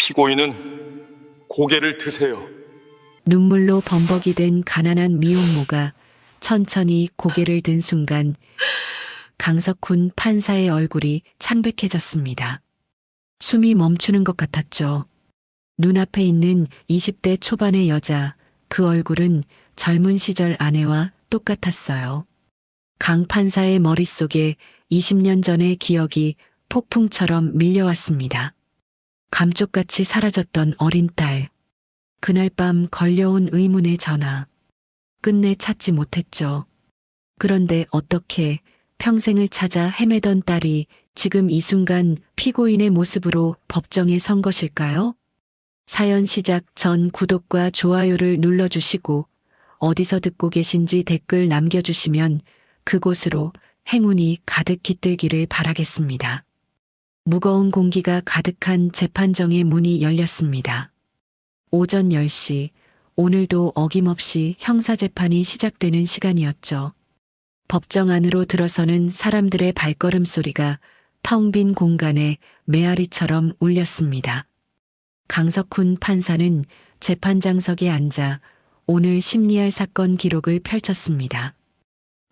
피고인은 고개를 드세요. 눈물로 범벅이 된 가난한 미혼모가 천천히 고개를 든 순간 강석훈 판사의 얼굴이 창백해졌습니다. 숨이 멈추는 것 같았죠. 눈앞에 있는 20대 초반의 여자, 그 얼굴은 젊은 시절 아내와 똑같았어요. 강 판사의 머릿속에 20년 전의 기억이 폭풍처럼 밀려왔습니다. 감쪽같이 사라졌던 어린 딸. 그날 밤 걸려온 의문의 전화. 끝내 찾지 못했죠. 그런데 어떻게 평생을 찾아 헤매던 딸이 지금 이 순간 피고인의 모습으로 법정에 선 것일까요? 사연 시작 전 구독과 좋아요를 눌러주시고 어디서 듣고 계신지 댓글 남겨주시면 그곳으로 행운이 가득 깃들기를 바라겠습니다. 무거운 공기가 가득한 재판정의 문이 열렸습니다. 오전 10시, 오늘도 어김없이 형사재판이 시작되는 시간이었죠. 법정 안으로 들어서는 사람들의 발걸음 소리가 텅 빈 공간에 메아리처럼 울렸습니다. 강석훈 판사는 재판장석에 앉아 오늘 심리할 사건 기록을 펼쳤습니다.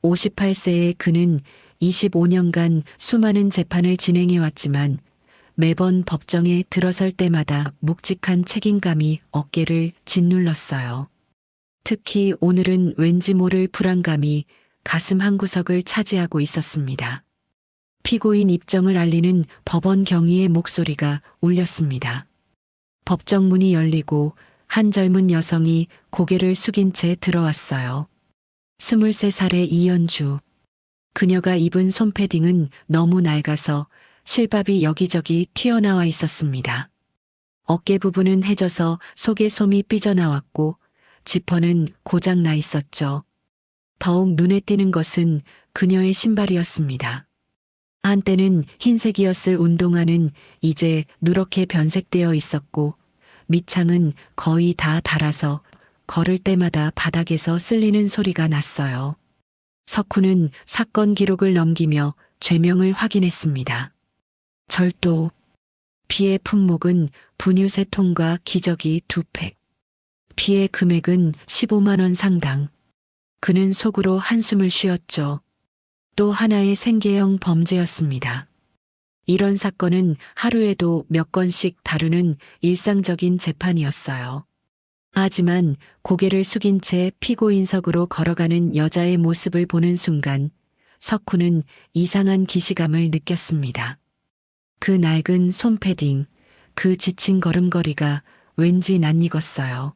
58세의 그는 25년간 수많은 재판을 진행해왔지만 매번 법정에 들어설 때마다 묵직한 책임감이 어깨를 짓눌렀어요. 특히 오늘은 왠지 모를 불안감이 가슴 한구석을 차지하고 있었습니다. 피고인 입정을 알리는 법원 경위의 목소리가 울렸습니다. 법정 문이 열리고 한 젊은 여성이 고개를 숙인 채 들어왔어요. 23살의 이연주. 그녀가 입은 솜패딩은 너무 낡아서 실밥이 여기저기 튀어나와 있었습니다. 어깨 부분은 해져서 속에 솜이 삐져나왔고 지퍼는 고장 나 있었죠. 더욱 눈에 띄는 것은 그녀의 신발이었습니다. 한때는 흰색이었을 운동화는 이제 누렇게 변색되어 있었고 밑창은 거의 다 닳아서 걸을 때마다 바닥에서 쓸리는 소리가 났어요. 석훈은 사건 기록을 넘기며 죄명을 확인했습니다. 절도. 피해 품목은 분유 3통과 기저귀 2팩. 피해 금액은 15만 원 상당. 그는 속으로 한숨을 쉬었죠. 또 하나의 생계형 범죄였습니다. 이런 사건은 하루에도 몇 건씩 다루는 일상적인 재판이었어요. 하지만 고개를 숙인 채 피고인석으로 걸어가는 여자의 모습을 보는 순간 석훈은 이상한 기시감을 느꼈습니다. 그 낡은 솜패딩, 그 지친 걸음걸이가 왠지 낯익었어요.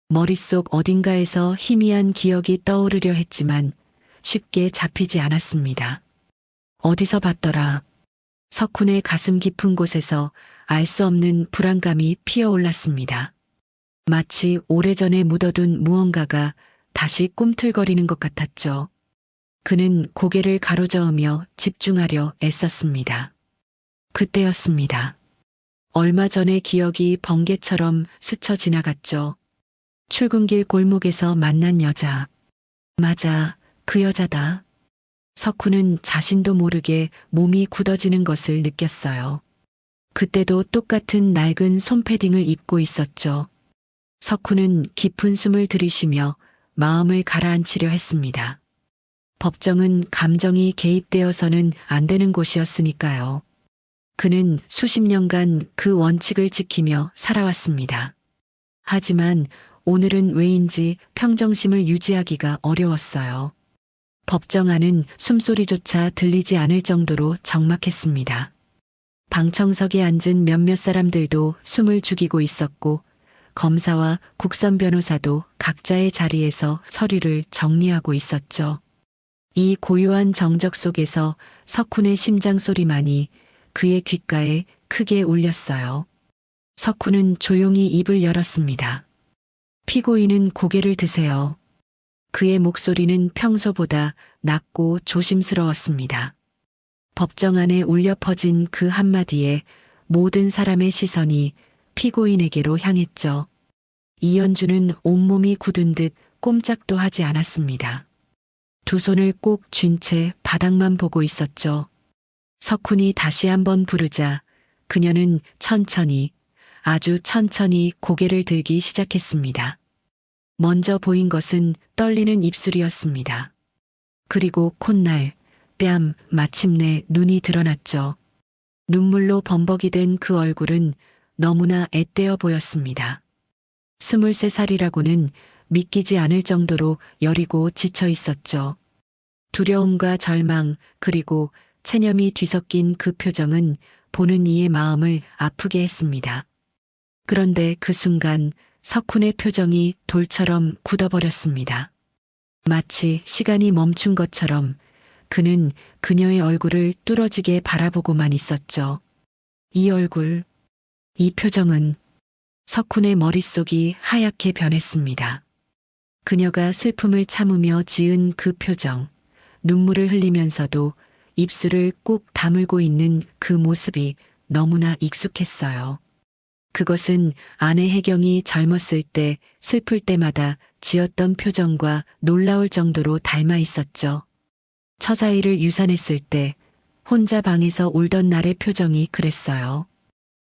머릿속 어딘가에서 희미한 기억이 떠오르려 했지만 쉽게 잡히지 않았습니다. 어디서 봤더라. 석훈의 가슴 깊은 곳에서 알 수 없는 불안감이 피어올랐습니다. 마치 오래전에 묻어둔 무언가가 다시 꿈틀거리는 것 같았죠. 그는 고개를 가로저으며 집중하려 애썼습니다. 그때였습니다. 얼마 전의 기억이 번개처럼 스쳐 지나갔죠. 출근길 골목에서 만난 여자. 맞아, 그 여자다. 석훈은 자신도 모르게 몸이 굳어지는 것을 느꼈어요. 그때도 똑같은 낡은 솜패딩을 입고 있었죠. 석훈은 깊은 숨을 들이쉬며 마음을 가라앉히려 했습니다. 법정은 감정이 개입되어서는 안 되는 곳이었으니까요. 그는 수십 년간 그 원칙을 지키며 살아왔습니다. 하지만 오늘은 왜인지 평정심을 유지하기가 어려웠어요. 법정 안은 숨소리조차 들리지 않을 정도로 적막했습니다. 방청석에 앉은 몇몇 사람들도 숨을 죽이고 있었고 검사와 국선 변호사도 각자의 자리에서 서류를 정리하고 있었죠. 이 고요한 정적 속에서 석훈의 심장 소리만이 그의 귓가에 크게 울렸어요. 석훈은 조용히 입을 열었습니다. 피고인은 고개를 드세요. 그의 목소리는 평소보다 낮고 조심스러웠습니다. 법정 안에 울려 퍼진 그 한마디에 모든 사람의 시선이 피고인에게로 향했죠. 이연주는 온몸이 굳은 듯 꼼짝도 하지 않았습니다. 두 손을 꼭 쥔 채 바닥만 보고 있었죠. 석훈이 다시 한번 부르자 그녀는 천천히 아주 천천히 고개를 들기 시작했습니다. 먼저 보인 것은 떨리는 입술이었습니다. 그리고 콧날, 뺨, 마침내 눈이 드러났죠. 눈물로 범벅이 된 그 얼굴은 너무나 앳되어 보였습니다. 23살이라고는 믿기지 않을 정도로 여리고 지쳐 있었죠. 두려움과 절망 그리고 체념이 뒤섞인 그 표정은 보는 이의 마음을 아프게 했습니다. 그런데 그 순간 석훈의 표정이 돌처럼 굳어버렸습니다. 마치 시간이 멈춘 것처럼 그는 그녀의 얼굴을 뚫어지게 바라보고만 있었죠. 이 얼굴, 이 표정은 석훈의 머릿속이 하얗게 변했습니다. 그녀가 슬픔을 참으며 지은 그 표정, 눈물을 흘리면서도 입술을 꾹 다물고 있는 그 모습이 너무나 익숙했어요. 그것은 아내 혜경이 젊었을 때 슬플 때마다 지었던 표정과 놀라울 정도로 닮아 있었죠. 처자일을 유산했을 때 혼자 방에서 울던 날의 표정이 그랬어요.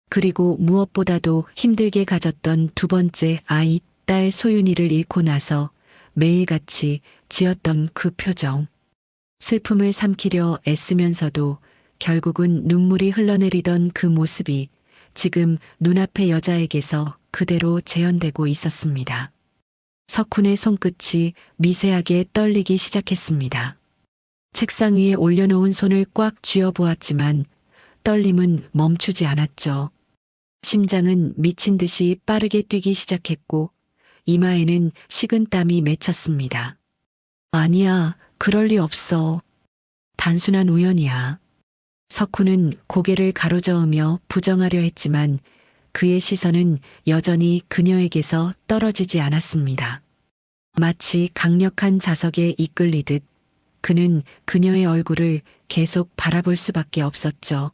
그리고 무엇보다도 힘들게 가졌던 두 번째 아이, 딸 소윤이를 잃고 나서 매일같이 지었던 그 표정. 슬픔을 삼키려 애쓰면서도 결국은 눈물이 흘러내리던 그 모습이 지금 눈앞의 여자에게서 그대로 재현되고 있었습니다. 석훈의 손끝이 미세하게 떨리기 시작했습니다. 책상 위에 올려놓은 손을 꽉 쥐어보았지만 떨림은 멈추지 않았죠. 심장은 미친 듯이 빠르게 뛰기 시작했고 이마에는 식은 땀이 맺혔습니다. 아니야, 그럴 리 없어. 단순한 우연이야. 석훈은 고개를 가로저으며 부정하려 했지만 그의 시선은 여전히 그녀에게서 떨어지지 않았습니다. 마치 강력한 자석에 이끌리듯 그는 그녀의 얼굴을 계속 바라볼 수밖에 없었죠.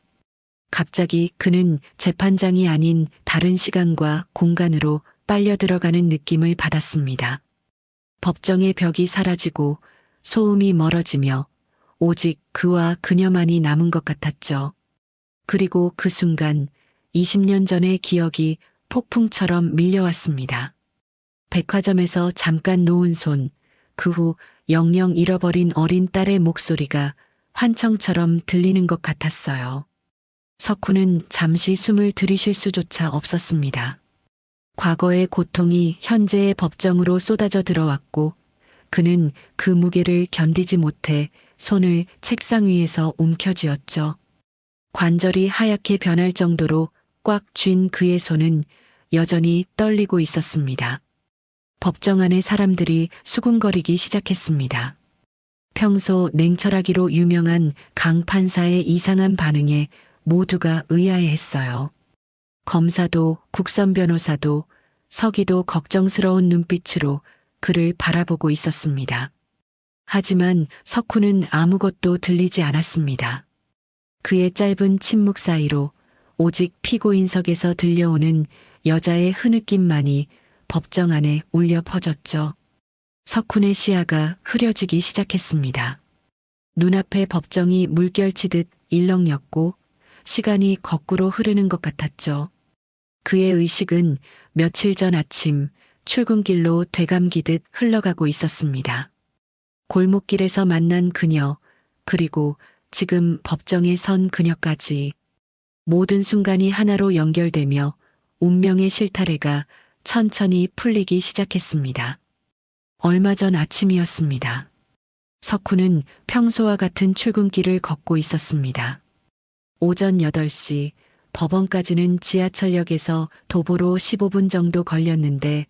갑자기 그는 재판장이 아닌 다른 시간과 공간으로 빨려 들어가는 느낌을 받았습니다. 법정의 벽이 사라지고 소음이 멀어지며 오직 그와 그녀만이 남은 것 같았죠. 그리고 그 순간 20년 전의 기억이 폭풍처럼 밀려왔습니다. 백화점에서 잠깐 놓은 손, 그 후 영영 잃어버린 어린 딸의 목소리가 환청처럼 들리는 것 같았어요. 석훈은 잠시 숨을 들이쉴 수조차 없었습니다. 과거의 고통이 현재의 법정으로 쏟아져 들어왔고 그는 그 무게를 견디지 못해 손을 책상 위에서 움켜쥐었죠. 관절이 하얗게 변할 정도로 꽉 쥔 그의 손은 여전히 떨리고 있었습니다. 법정 안의 사람들이 수군거리기 시작했습니다. 평소 냉철하기로 유명한 강 판사의 이상한 반응에 모두가 의아해했어요. 검사도 국선 변호사도 서기도 걱정스러운 눈빛으로 그를 바라보고 있었습니다. 하지만 석훈은 아무것도 들리지 않았습니다. 그의 짧은 침묵 사이로 오직 피고인석에서 들려오는 여자의 흐느낌만이 법정 안에 울려 퍼졌죠. 석훈의 시야가 흐려지기 시작했습니다. 눈앞의 법정이 물결치듯 일렁였고 시간이 거꾸로 흐르는 것 같았죠. 그의 의식은 며칠 전 아침 출근길로 되감기듯 흘러가고 있었습니다. 골목길에서 만난 그녀, 그리고 지금 법정에 선 그녀까지 모든 순간이 하나로 연결되며 운명의 실타래가 천천히 풀리기 시작했습니다. 얼마 전 아침이었습니다. 석훈은 평소와 같은 출근길을 걷고 있었습니다. 오전 8시, 법원까지는 지하철역에서 도보로 15분 정도 걸렸는데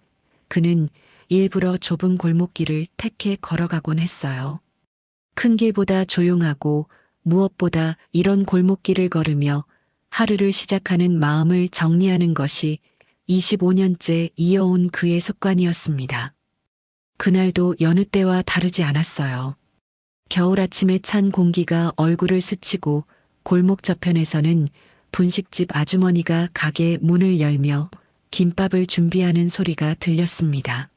그는 일부러 좁은 골목길을 택해 걸어가곤 했어요. 큰 길보다 조용하고 무엇보다 이런 골목길을 걸으며 하루를 시작하는 마음을 정리하는 것이 25년째 이어온 그의 습관이었습니다. 그날도 여느 때와 다르지 않았어요. 겨울 아침에 찬 공기가 얼굴을 스치고 골목 저편에서는 분식집 아주머니가 가게 문을 열며 김밥을 준비하는 소리가 들렸습니다.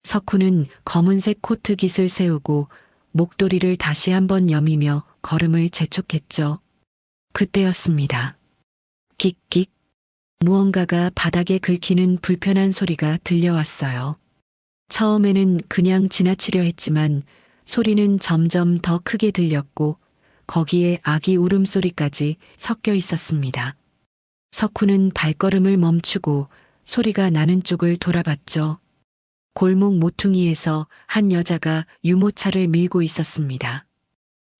석훈은 검은색 코트 깃을 세우고 목도리를 다시 한번 여미며 걸음을 재촉했죠. 그때였습니다. 끽끽. 무언가가 바닥에 긁히는 불편한 소리가 들려왔어요. 처음에는 그냥 지나치려 했지만 소리는 점점 더 크게 들렸고 거기에 아기 울음소리까지 섞여 있었습니다. 석훈은 발걸음을 멈추고 소리가 나는 쪽을 돌아봤죠. 골목 모퉁이에서 한 여자가 유모차를 밀고 있었습니다.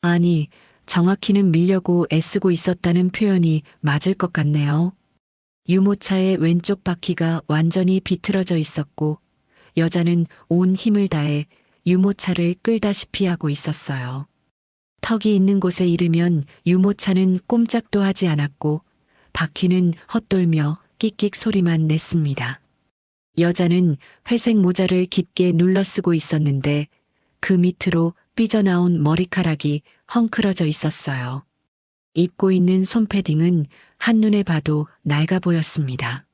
아니, 정확히는 밀려고 애쓰고 있었다는 표현이 맞을 것 같네요. 유모차의 왼쪽 바퀴가 완전히 비틀어져 있었고 여자는 온 힘을 다해 유모차를 끌다시피 하고 있었어요. 턱이 있는 곳에 이르면 유모차는 꼼짝도 하지 않았고 바퀴는 헛돌며 끽끽 소리만 냈습니다. 여자는 회색 모자를 깊게 눌러쓰고 있었는데 그 밑으로 삐져나온 머리카락이 헝클어져 있었어요. 입고 있는 손패딩은 한눈에 봐도 낡아 보였습니다.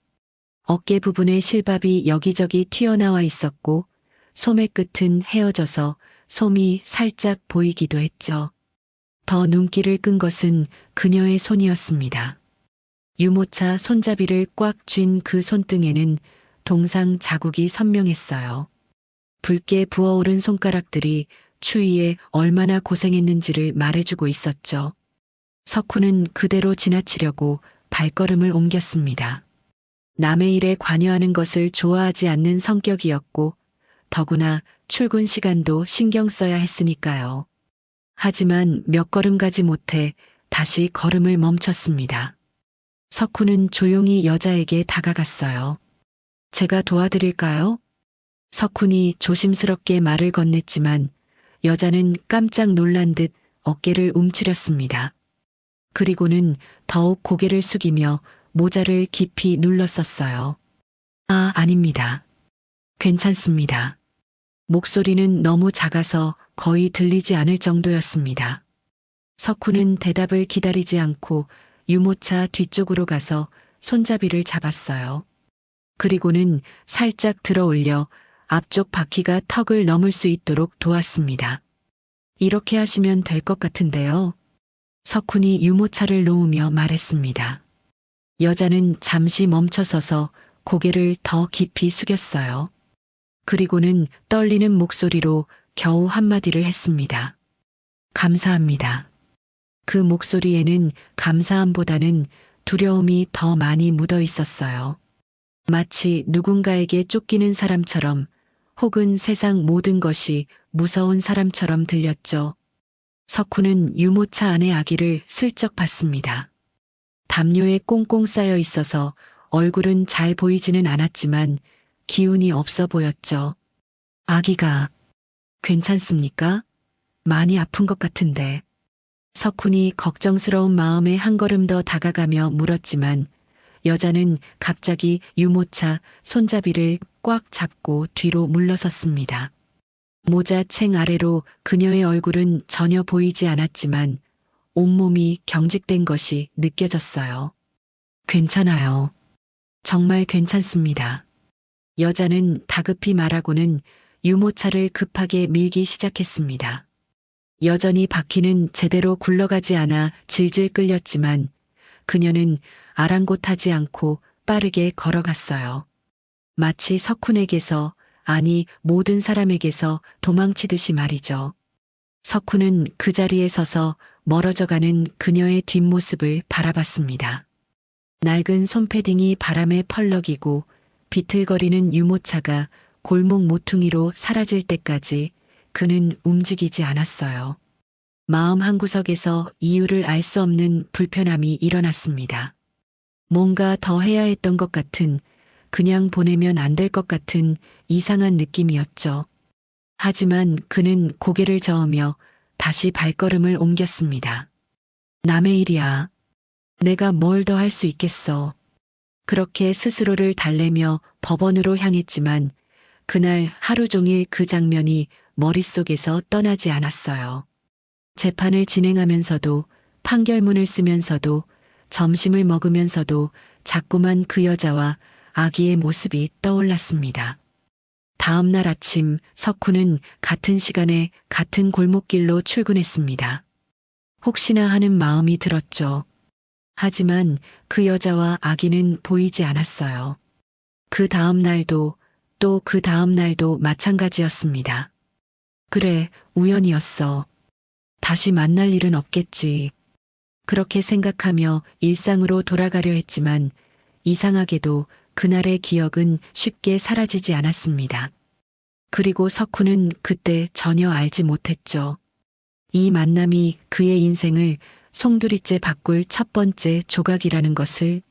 어깨 부분에 실밥이 여기저기 튀어나와 있었고 소매 끝은 헤어져서 솜이 살짝 보이기도 했죠. 더 눈길을 끈 것은 그녀의 손이었습니다. 유모차 손잡이를 꽉 쥔 그 손등에는 동상 자국이 선명했어요. 붉게 부어오른 손가락들이 추위에 얼마나 고생했는지를 말해주고 있었죠. 석훈은 그대로 지나치려고 발걸음을 옮겼습니다. 남의 일에 관여하는 것을 좋아하지 않는 성격이었고 더구나 출근 시간도 신경 써야 했으니까요. 하지만 몇 걸음 가지 못해 다시 걸음을 멈췄습니다. 석훈은 조용히 여자에게 다가갔어요. 제가 도와드릴까요? 석훈이 조심스럽게 말을 건넸지만 여자는 깜짝 놀란 듯 어깨를 움츠렸습니다. 그리고는 더욱 고개를 숙이며 모자를 깊이 눌렀었어요. 아, 아닙니다. 괜찮습니다. 목소리는 너무 작아서 거의 들리지 않을 정도였습니다. 석훈은 대답을 기다리지 않고 유모차 뒤쪽으로 가서 손잡이를 잡았어요. 그리고는 살짝 들어 올려 앞쪽 바퀴가 턱을 넘을 수 있도록 도왔습니다. 이렇게 하시면 될 것 같은데요. 석훈이 유모차를 놓으며 말했습니다. 여자는 잠시 멈춰서서 고개를 더 깊이 숙였어요. 그리고는 떨리는 목소리로 겨우 한마디를 했습니다. 감사합니다. 그 목소리에는 감사함보다는 두려움이 더 많이 묻어 있었어요. 마치 누군가에게 쫓기는 사람처럼 혹은 세상 모든 것이 무서운 사람처럼 들렸죠. 석훈은 유모차 안의 아기를 슬쩍 봤습니다. 담요에 꽁꽁 쌓여 있어서 얼굴은 잘 보이지는 않았지만 기운이 없어 보였죠. 아기가 괜찮습니까? 많이 아픈 것 같은데. 석훈이 걱정스러운 마음에 한 걸음 더 다가가며 물었지만 여자는 갑자기 유모차 손잡이를 꽉 잡고 뒤로 물러섰습니다. 모자 챙 아래로 그녀의 얼굴은 전혀 보이지 않았지만 온몸이 경직된 것이 느껴졌어요. 괜찮아요. 정말 괜찮습니다. 여자는 다급히 말하고는 유모차를 급하게 밀기 시작했습니다. 여전히 바퀴는 제대로 굴러가지 않아 질질 끌렸지만 그녀는 아랑곳하지 않고 빠르게 걸어갔어요. 마치 석훈에게서, 아니 모든 사람에게서 도망치듯이 말이죠. 석훈은 그 자리에 서서 멀어져가는 그녀의 뒷모습을 바라봤습니다. 낡은 손패딩이 바람에 펄럭이고 비틀거리는 유모차가 골목 모퉁이로 사라질 때까지 그는 움직이지 않았어요. 마음 한구석에서 이유를 알 수 없는 불편함이 일어났습니다. 뭔가 더 해야 했던 것 같은, 그냥 보내면 안 될 것 같은 이상한 느낌이었죠. 하지만 그는 고개를 저으며 다시 발걸음을 옮겼습니다. 남의 일이야. 내가 뭘 더 할 수 있겠어. 그렇게 스스로를 달래며 법원으로 향했지만 그날 하루 종일 그 장면이 머릿속에서 떠나지 않았어요. 재판을 진행하면서도 판결문을 쓰면서도 점심을 먹으면서도 자꾸만 그 여자와 아기의 모습이 떠올랐습니다. 다음 날 아침 석훈은 같은 시간에 같은 골목길로 출근했습니다. 혹시나 하는 마음이 들었죠. 하지만 그 여자와 아기는 보이지 않았어요. 그 다음 날도 또 그 다음 날도 마찬가지였습니다. 그래, 우연이었어. 다시 만날 일은 없겠지. 그렇게 생각하며 일상으로 돌아가려 했지만 이상하게도 그날의 기억은 쉽게 사라지지 않았습니다. 그리고 석훈은 그때 전혀 알지 못했죠. 이 만남이 그의 인생을 송두리째 바꿀 첫 번째 조각이라는 것을,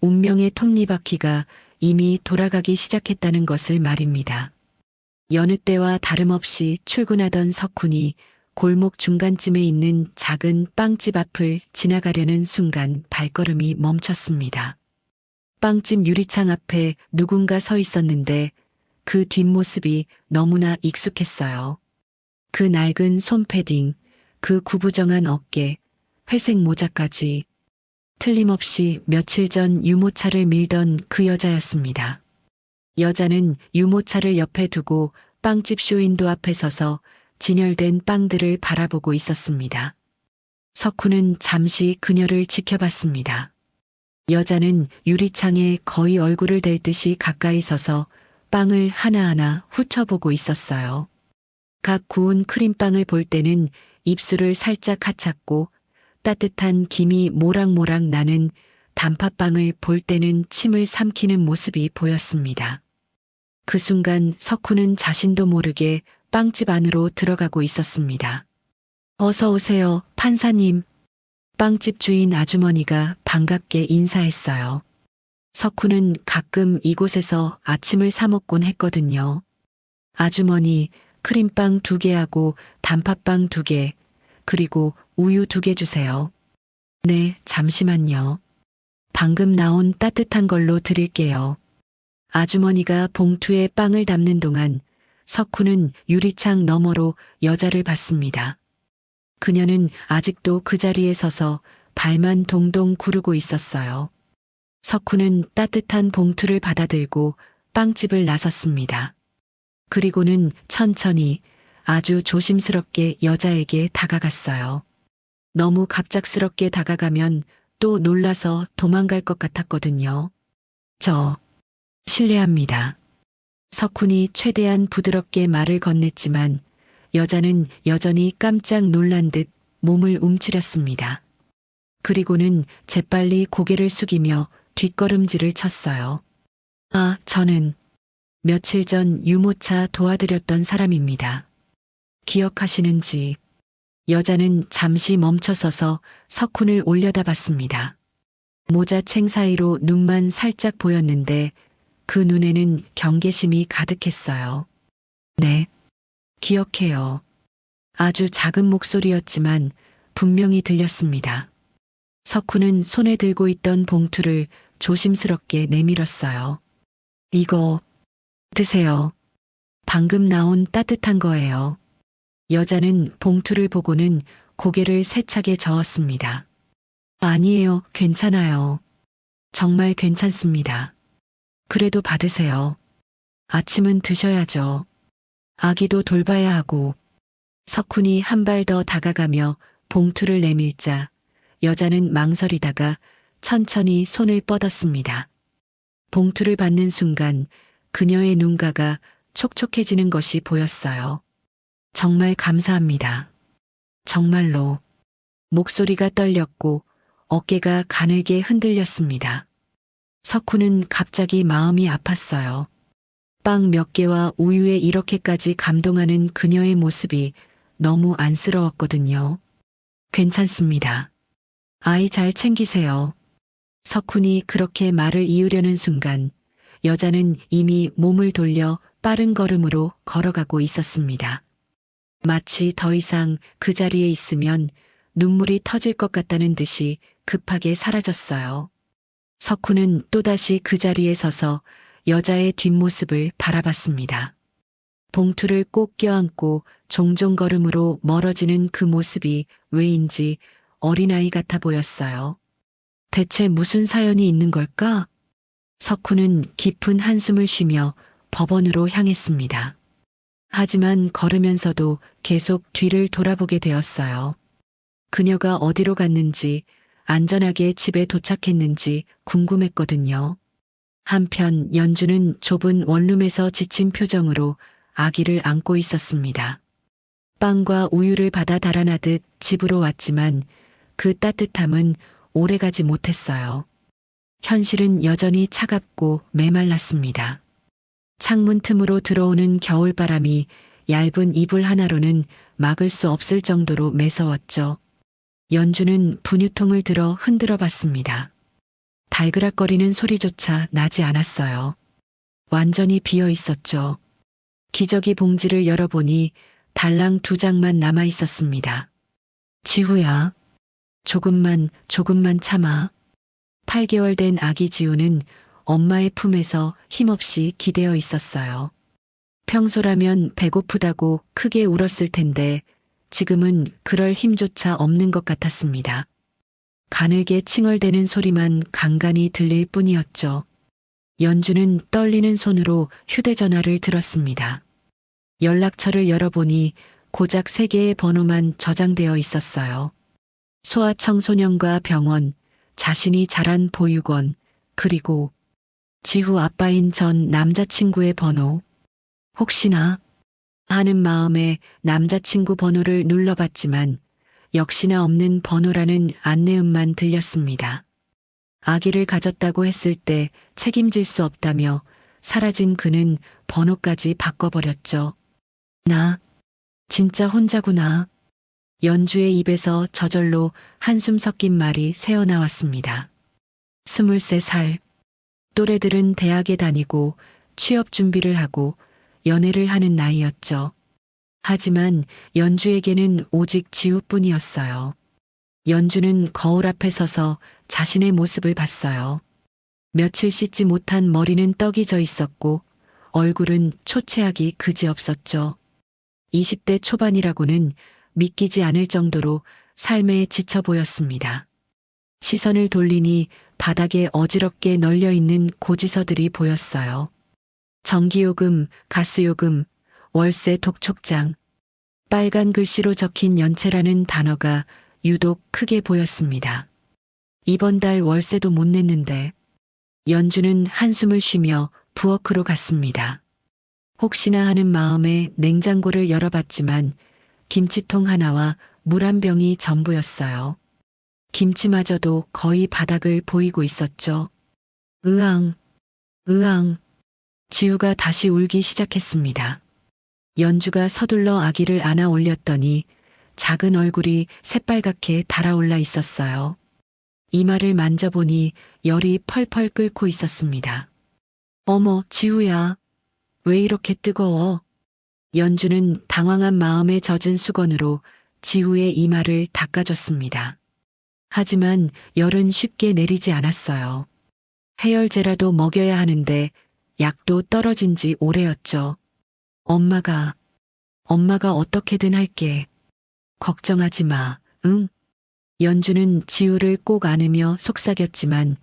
운명의 톱니바퀴가 이미 돌아가기 시작했다는 것을 말입니다. 여느 때와 다름없이 출근하던 석훈이 골목 중간쯤에 있는 작은 빵집 앞을 지나가려는 순간 발걸음이 멈췄습니다. 빵집 유리창 앞에 누군가 서 있었는데 그 뒷모습이 너무나 익숙했어요. 그 낡은 손패딩, 그 구부정한 어깨, 회색 모자까지 틀림없이 며칠 전 유모차를 밀던 그 여자였습니다. 여자는 유모차를 옆에 두고 빵집 쇼윈도 앞에 서서 진열된 빵들을 바라보고 있었습니다. 석훈은 잠시 그녀를 지켜봤습니다. 여자는 유리창에 거의 얼굴을 댈 듯이 가까이 서서 빵을 하나하나 훑어보고 있었어요. 각 구운 크림빵을 볼 때는 입술을 살짝 하찼고 따뜻한 김이 모락모락 나는 단팥빵을 볼 때는 침을 삼키는 모습이 보였습니다. 그 순간 석훈은 자신도 모르게 빵집 안으로 들어가고 있었습니다. 어서 오세요, 판사님. 빵집 주인 아주머니가 반갑게 인사했어요. 석훈은 가끔 이곳에서 아침을 사 먹곤 했거든요. 아주머니, 크림빵 2개하고 단팥빵 2개, 그리고 우유 2개 주세요. 네, 잠시만요. 방금 나온 따뜻한 걸로 드릴게요. 아주머니가 봉투에 빵을 담는 동안 석훈은 유리창 너머로 여자를 봤습니다. 그녀는 아직도 그 자리에 서서 발만 동동 구르고 있었어요. 석훈은 따뜻한 봉투를 받아들고 빵집을 나섰습니다. 그리고는 천천히 아주 조심스럽게 여자에게 다가갔어요. 너무 갑작스럽게 다가가면 또 놀라서 도망갈 것 같았거든요. 실례합니다. 석훈이 최대한 부드럽게 말을 건넸지만 여자는 여전히 깜짝 놀란 듯 몸을 움츠렸습니다. 그리고는 재빨리 고개를 숙이며 뒷걸음질을 쳤어요. 아, 저는 며칠 전 유모차 도와드렸던 사람입니다. 기억하시는지? 여자는 잠시 멈춰서서 석훈을 올려다봤습니다. 모자챙 사이로 눈만 살짝 보였는데 그 눈에는 경계심이 가득했어요. 네, 기억해요. 아주 작은 목소리였지만 분명히 들렸습니다. 석훈은 손에 들고 있던 봉투를 조심스럽게 내밀었어요. 이거 드세요. 방금 나온 따뜻한 거예요. 여자는 봉투를 보고는 고개를 세차게 저었습니다. 아니에요, 괜찮아요. 정말 괜찮습니다. 그래도 받으세요. 아침은 드셔야죠. 아기도 돌봐야 하고. 석훈이 한 발 더 다가가며 봉투를 내밀자 여자는 망설이다가 천천히 손을 뻗었습니다. 봉투를 받는 순간 그녀의 눈가가 촉촉해지는 것이 보였어요. 정말 감사합니다. 정말로. 목소리가 떨렸고 어깨가 가늘게 흔들렸습니다. 석훈은 갑자기 마음이 아팠어요. 빵 몇 개와 우유에 이렇게까지 감동하는 그녀의 모습이 너무 안쓰러웠거든요. 괜찮습니다. 아이 잘 챙기세요. 석훈이 그렇게 말을 이으려는 순간 여자는 이미 몸을 돌려 빠른 걸음으로 걸어가고 있었습니다. 마치 더 이상 그 자리에 있으면 눈물이 터질 것 같다는 듯이 급하게 사라졌어요. 석훈은 또다시 그 자리에 서서 여자의 뒷모습을 바라봤습니다. 봉투를 꼭 껴안고 종종 걸음으로 멀어지는 그 모습이 왜인지 어린아이 같아 보였어요. 대체 무슨 사연이 있는 걸까? 석훈은 깊은 한숨을 쉬며 법원으로 향했습니다. 하지만 걸으면서도 계속 뒤를 돌아보게 되었어요. 그녀가 어디로 갔는지 안전하게 집에 도착했는지 궁금했거든요. 한편 연주는 좁은 원룸에서 지친 표정으로 아기를 안고 있었습니다. 빵과 우유를 받아 달아나듯 집으로 왔지만 그 따뜻함은 오래가지 못했어요. 현실은 여전히 차갑고 메말랐습니다. 창문 틈으로 들어오는 겨울바람이 얇은 이불 하나로는 막을 수 없을 정도로 매서웠죠. 연주는 분유통을 들어 흔들어 봤습니다. 달그락거리는 소리조차 나지 않았어요. 완전히 비어 있었죠. 기저귀 봉지를 열어보니 달랑 2장만 남아 있었습니다. 지우야, 조금만 참아. 8개월 된 아기 지우는 엄마의 품에서 힘없이 기대어 있었어요. 평소라면 배고프다고 크게 울었을 텐데 지금은 그럴 힘조차 없는 것 같았습니다. 가늘게 칭얼대는 소리만 간간히 들릴 뿐이었죠. 연주는 떨리는 손으로 휴대전화를 들었습니다. 연락처를 열어보니 고작 3개의 번호만 저장되어 있었어요. 소아청소년과 병원, 자신이 자란 보육원, 그리고 지후 아빠인 전 남자친구의 번호. 혹시나 하는 마음에 남자친구 번호를 눌러봤지만 역시나 없는 번호라는 안내음만 들렸습니다. 아기를 가졌다고 했을 때 책임질 수 없다며 사라진 그는 번호까지 바꿔버렸죠. 나 진짜 혼자구나. 연주의 입에서 저절로 한숨 섞인 말이 새어나왔습니다. 23살. 또래들은 대학에 다니고 취업 준비를 하고 연애를 하는 나이였죠. 하지만 연주에게는 오직 지우뿐이었어요. 연주는 거울 앞에 서서 자신의 모습을 봤어요. 며칠 씻지 못한 머리는 떡이 져 있었고 얼굴은 초췌하기 그지없었죠. 20대 초반이라고는 믿기지 않을 정도로 삶에 지쳐 보였습니다. 시선을 돌리니 바닥에 어지럽게 널려 있는 고지서들이 보였어요. 전기요금, 가스요금, 월세 독촉장, 빨간 글씨로 적힌 연체라는 단어가 유독 크게 보였습니다. 이번 달 월세도 못 냈는데. 연주는 한숨을 쉬며 부엌으로 갔습니다. 혹시나 하는 마음에 냉장고를 열어봤지만 김치통 하나와 물 한 병이 전부였어요. 김치마저도 거의 바닥을 보이고 있었죠. 으앙, 으앙. 지우가 다시 울기 시작했습니다. 연주가 서둘러 아기를 안아 올렸더니 작은 얼굴이 새빨갛게 달아올라 있었어요. 이마를 만져보니 열이 펄펄 끓고 있었습니다. 어머, 지우야. 왜 이렇게 뜨거워? 연주는 당황한 마음에 젖은 수건으로 지우의 이마를 닦아줬습니다. 하지만 열은 쉽게 내리지 않았어요. 해열제라도 먹여야 하는데 약도 떨어진 지 오래였죠. 엄마가 어떻게든 할게. 걱정하지 마, 응? 연주는 지우를 꼭 안으며 속삭였지만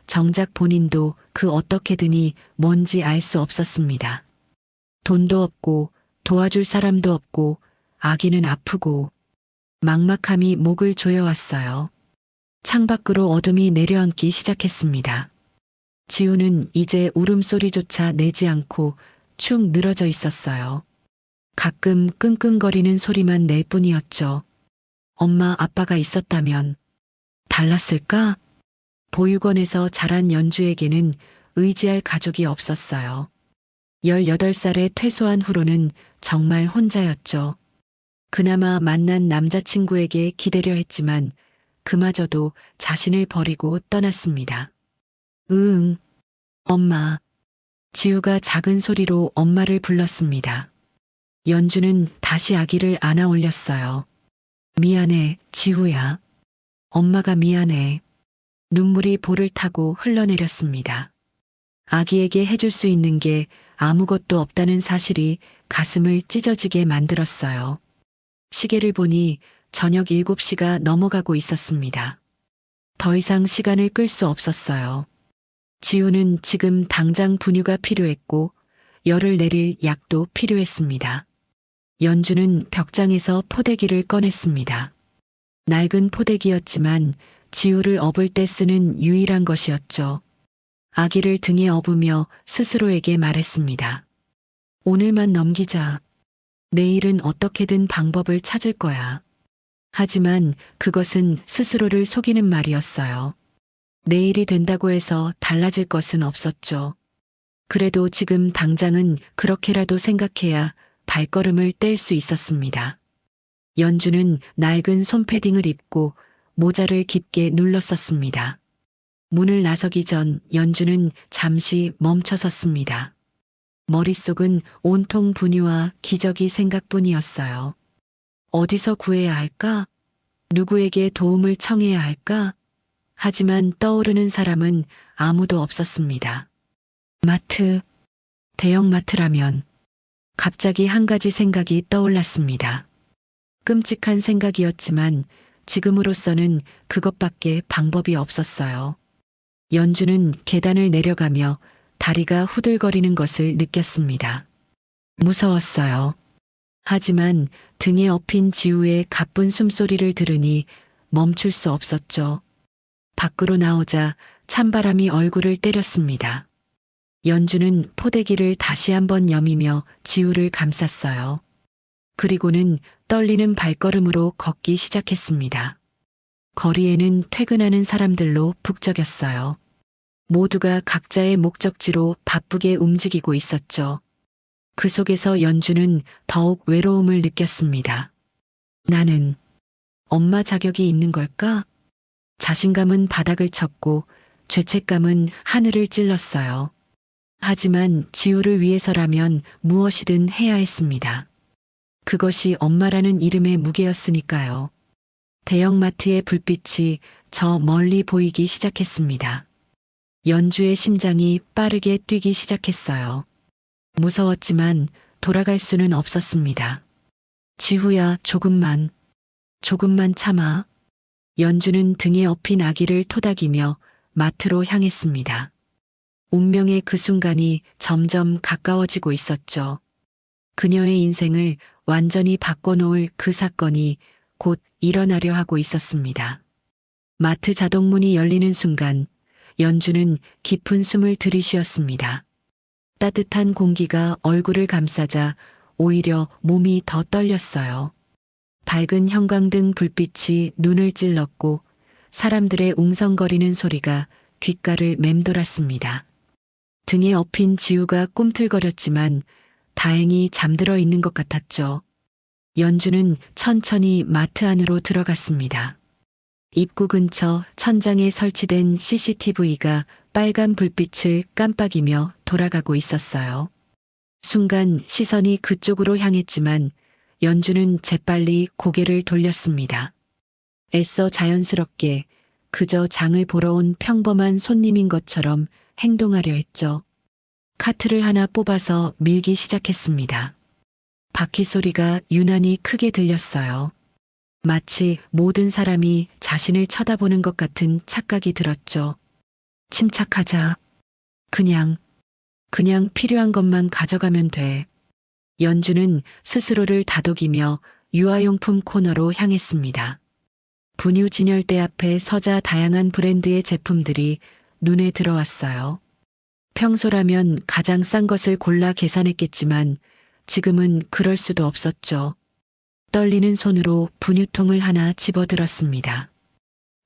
정작 본인도 그 어떻게든이 뭔지 알 수 없었습니다. 돈도 없고 도와줄 사람도 없고 아기는 아프고 막막함이 목을 조여왔어요. 창밖으로 어둠이 내려앉기 시작했습니다. 지우는 이제 울음소리조차 내지 않고 축 늘어져 있었어요. 가끔 끙끙거리는 소리만 낼 뿐이었죠. 엄마 아빠가 있었다면 달랐을까? 보육원에서 자란 연주에게는 의지할 가족이 없었어요. 18살에 퇴소한 후로는 정말 혼자였죠. 그나마 만난 남자친구에게 기대려 했지만 그마저도 자신을 버리고 떠났습니다. 응, 엄마. 지우가 작은 소리로 엄마를 불렀습니다. 연주는 다시 아기를 안아 올렸어요. 미안해, 지우야. 엄마가 미안해. 눈물이 볼을 타고 흘러내렸습니다. 아기에게 해줄 수 있는 게 아무것도 없다는 사실이 가슴을 찢어지게 만들었어요. 시계를 보니 저녁 7시가 넘어가고 있었습니다. 더 이상 시간을 끌 수 없었어요. 지우는 지금 당장 분유가 필요했고 열을 내릴 약도 필요했습니다. 연주는 벽장에서 포대기를 꺼냈습니다. 낡은 포대기였지만 지우를 업을 때 쓰는 유일한 것이었죠. 아기를 등에 업으며 스스로에게 말했습니다. 오늘만 넘기자. 내일은 어떻게든 방법을 찾을 거야. 하지만 그것은 스스로를 속이는 말이었어요. 내일이 된다고 해서 달라질 것은 없었죠. 그래도 지금 당장은 그렇게라도 생각해야 발걸음을 뗄 수 있었습니다. 연주는 낡은 솜패딩을 입고 모자를 깊게 눌렀었습니다. 문을 나서기 전 연주는 잠시 멈춰섰습니다. 머릿속은 온통 분유와 기저귀 생각뿐이었어요. 어디서 구해야 할까? 누구에게 도움을 청해야 할까? 하지만 떠오르는 사람은 아무도 없었습니다. 마트, 대형마트라면 갑자기 한 가지 생각이 떠올랐습니다. 끔찍한 생각이었지만 지금으로서는 그것밖에 방법이 없었어요. 연주는 계단을 내려가며 다리가 후들거리는 것을 느꼈습니다. 무서웠어요. 하지만 등에 업힌 지우의 가쁜 숨소리를 들으니 멈출 수 없었죠. 밖으로 나오자 찬바람이 얼굴을 때렸습니다. 연주는 포대기를 다시 한번 여미며 지우를 감쌌어요. 그리고는 떨리는 발걸음으로 걷기 시작했습니다. 거리에는 퇴근하는 사람들로 북적였어요. 모두가 각자의 목적지로 바쁘게 움직이고 있었죠. 그 속에서 연주는 더욱 외로움을 느꼈습니다. 나는 엄마 자격이 있는 걸까? 자신감은 바닥을 쳤고 죄책감은 하늘을 찔렀어요. 하지만 지우를 위해서라면 무엇이든 해야 했습니다. 그것이 엄마라는 이름의 무게였으니까요. 대형마트의 불빛이 저 멀리 보이기 시작했습니다. 연주의 심장이 빠르게 뛰기 시작했어요. 무서웠지만 돌아갈 수는 없었습니다. 지우야, 조금만 참아. 연주는 등에 업힌 아기를 토닥이며 마트로 향했습니다. 운명의 그 순간이 점점 가까워지고 있었죠. 그녀의 인생을 완전히 바꿔놓을 그 사건이 곧 일어나려 하고 있었습니다. 마트 자동문이 열리는 순간 연주는 깊은 숨을 들이쉬었습니다. 따뜻한 공기가 얼굴을 감싸자 오히려 몸이 더 떨렸어요. 밝은 형광등 불빛이 눈을 찔렀고 사람들의 웅성거리는 소리가 귓가를 맴돌았습니다. 등에 업힌 지우가 꿈틀거렸지만 다행히 잠들어 있는 것 같았죠. 연주는 천천히 마트 안으로 들어갔습니다. 입구 근처 천장에 설치된 CCTV가 빨간 불빛을 깜빡이며 돌아가고 있었어요. 순간 시선이 그쪽으로 향했지만 연주는 재빨리 고개를 돌렸습니다. 애써 자연스럽게 그저 장을 보러 온 평범한 손님인 것처럼 행동하려 했죠. 카트를 하나 뽑아서 밀기 시작했습니다. 바퀴 소리가 유난히 크게 들렸어요. 마치 모든 사람이 자신을 쳐다보는 것 같은 착각이 들었죠. 침착하자. 그냥 필요한 것만 가져가면 돼. 연주는 스스로를 다독이며 유아용품 코너로 향했습니다. 분유 진열대 앞에 서자 다양한 브랜드의 제품들이 눈에 들어왔어요. 평소라면 가장 싼 것을 골라 계산했겠지만 지금은 그럴 수도 없었죠. 떨리는 손으로 분유통을 하나 집어들었습니다.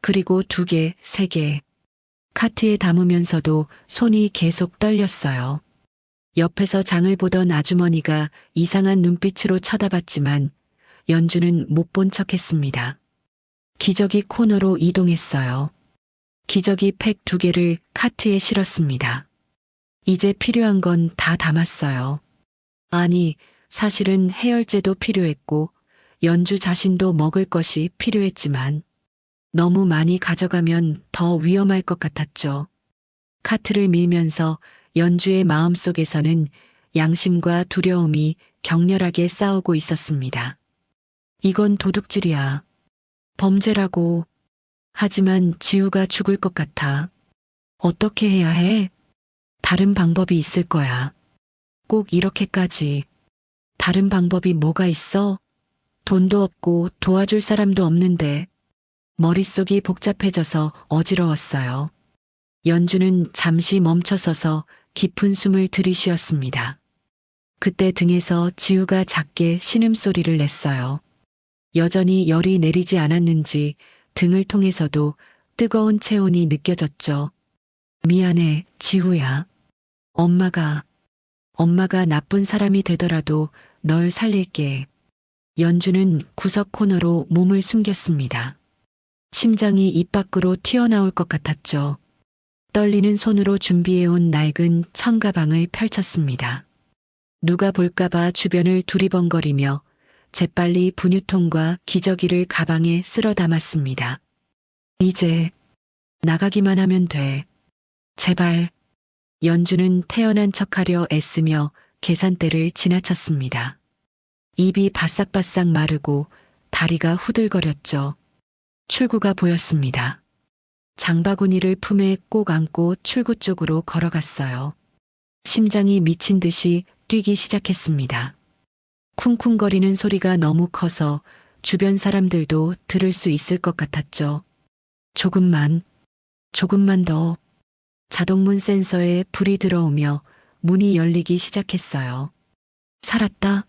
그리고 2개, 3개. 카트에 담으면서도 손이 계속 떨렸어요. 옆에서 장을 보던 아주머니가 이상한 눈빛으로 쳐다봤지만 연주는 못 본 척했습니다. 기저귀 코너로 이동했어요. 기저귀 팩 2개를 카트에 실었습니다. 이제 필요한 건 다 담았어요. 아니, 사실은 해열제도 필요했고 연주 자신도 먹을 것이 필요했지만 너무 많이 가져가면 더 위험할 것 같았죠. 카트를 밀면서 연주의 마음속에서는 양심과 두려움이 격렬하게 싸우고 있었습니다. 이건 도둑질이야. 범죄라고. 하지만 지우가 죽을 것 같아. 어떻게 해야 해? 다른 방법이 있을 거야. 꼭 이렇게까지. 다른 방법이 뭐가 있어? 돈도 없고 도와줄 사람도 없는데. 머릿속이 복잡해져서 어지러웠어요. 연주는 잠시 멈춰서서 깊은 숨을 들이쉬었습니다. 그때 등에서 지우가 작게 신음소리를 냈어요. 여전히 열이 내리지 않았는지 등을 통해서도 뜨거운 체온이 느껴졌죠. 미안해, 지우야. 엄마가 나쁜 사람이 되더라도 널 살릴게. 연주는 구석 코너로 몸을 숨겼습니다. 심장이 입 밖으로 튀어나올 것 같았죠. 떨리는 손으로 준비해온 낡은 청가방을 펼쳤습니다. 누가 볼까봐 주변을 두리번거리며 재빨리 분유통과 기저귀를 가방에 쓸어 담았습니다. 이제 나가기만 하면 돼. 제발. 연주는 태어난 척하려 애쓰며 계산대를 지나쳤습니다. 입이 바싹바싹 마르고 다리가 후들거렸죠. 출구가 보였습니다. 장바구니를 품에 꼭 안고 출구 쪽으로 걸어갔어요. 심장이 미친 듯이 뛰기 시작했습니다. 쿵쿵거리는 소리가 너무 커서 주변 사람들도 들을 수 있을 것 같았죠. 조금만 더. 자동문 센서에 불이 들어오며 문이 열리기 시작했어요. 살았다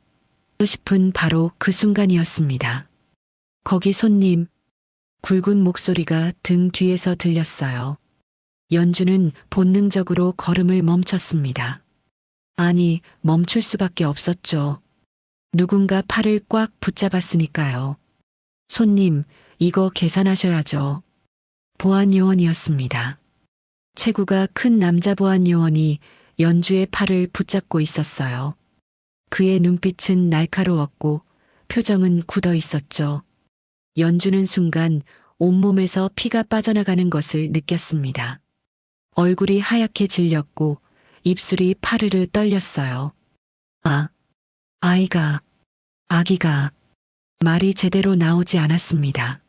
싶은 바로 그 순간이었습니다. 거기 손님. 굵은 목소리가 등 뒤에서 들렸어요. 연주는 본능적으로 걸음을 멈췄습니다. 아니, 멈출 수밖에 없었죠. 누군가 팔을 꽉 붙잡았으니까요. 손님, 이거 계산하셔야죠. 보안요원이었습니다. 체구가 큰 남자 보안요원이 연주의 팔을 붙잡고 있었어요. 그의 눈빛은 날카로웠고 표정은 굳어 있었죠. 연주는 순간 온몸에서 피가 빠져나가는 것을 느꼈습니다. 얼굴이 하얗게 질렸고 입술이 파르르 떨렸어요. 아기가 말이 제대로 나오지 않았습니다.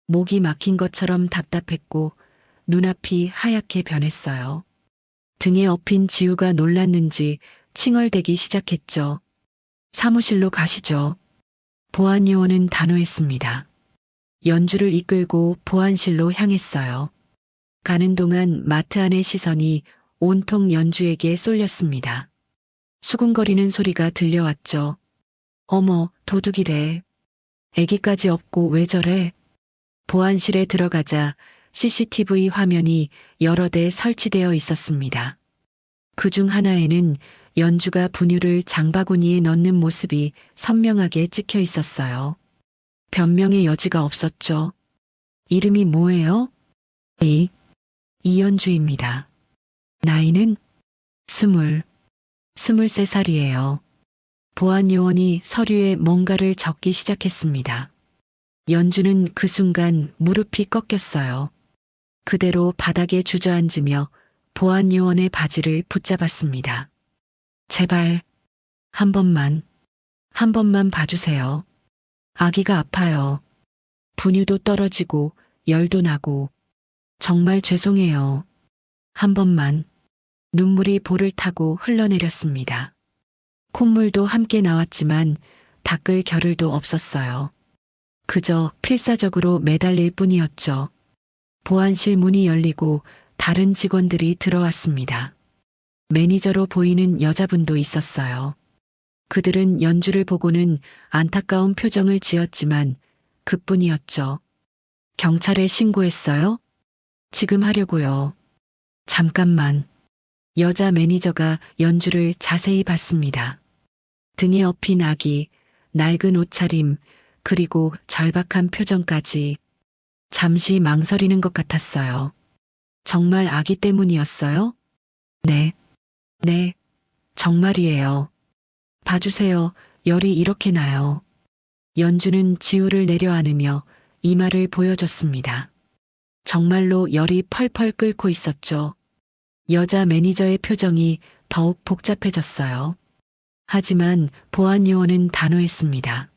목이 막힌 것처럼 답답했고 눈앞이 하얗게 변했어요. 등에 엎인 지우가 놀랐는지 칭얼대기 시작했죠. 사무실로 가시죠. 보안요원은 단호했습니다. 연주를 이끌고 보안실로 향했어요. 가는 동안 마트 안의 시선이 온통 연주에게 쏠렸습니다. 수군거리는 소리가 들려왔죠. 어머, 도둑이래. 애기까지 없고 왜 저래? 보안실에 들어가자 CCTV 화면이 여러 대 설치되어 있었습니다. 그중 하나에는 연주가 분유를 장바구니에 넣는 모습이 선명하게 찍혀 있었어요. 변명의 여지가 없었죠. 이름이 뭐예요? 이연주입니다. 나이는 23살이에요. 보안요원이 서류에 뭔가를 적기 시작했습니다. 연주는 그 순간 무릎이 꺾였어요. 그대로 바닥에 주저앉으며 보안요원의 바지를 붙잡았습니다. 제발, 한 번만 봐주세요. 아기가 아파요. 분유도 떨어지고 열도 나고 정말 죄송해요. 한 번만. 눈물이 볼을 타고 흘러내렸습니다. 콧물도 함께 나왔지만 닦을 겨를도 없었어요. 그저 필사적으로 매달릴 뿐이었죠. 보안실 문이 열리고 다른 직원들이 들어왔습니다. 매니저로 보이는 여자분도 있었어요. 그들은 연주를 보고는 안타까운 표정을 지었지만 그뿐이었죠. 경찰에 신고했어요? 지금 하려고요. 잠깐만. 여자 매니저가 연주를 자세히 봤습니다. 등에 엎인 아기, 낡은 옷차림, 그리고 절박한 표정까지 잠시 망설이는 것 같았어요. 정말 아기 때문이었어요? 네, 정말이에요. 봐주세요. 열이 이렇게 나요. 연주는 지우를 내려안으며 이마를 보여줬습니다. 정말로 열이 펄펄 끓고 있었죠. 여자 매니저의 표정이 더욱 복잡해졌어요. 하지만 보안요원은 단호했습니다.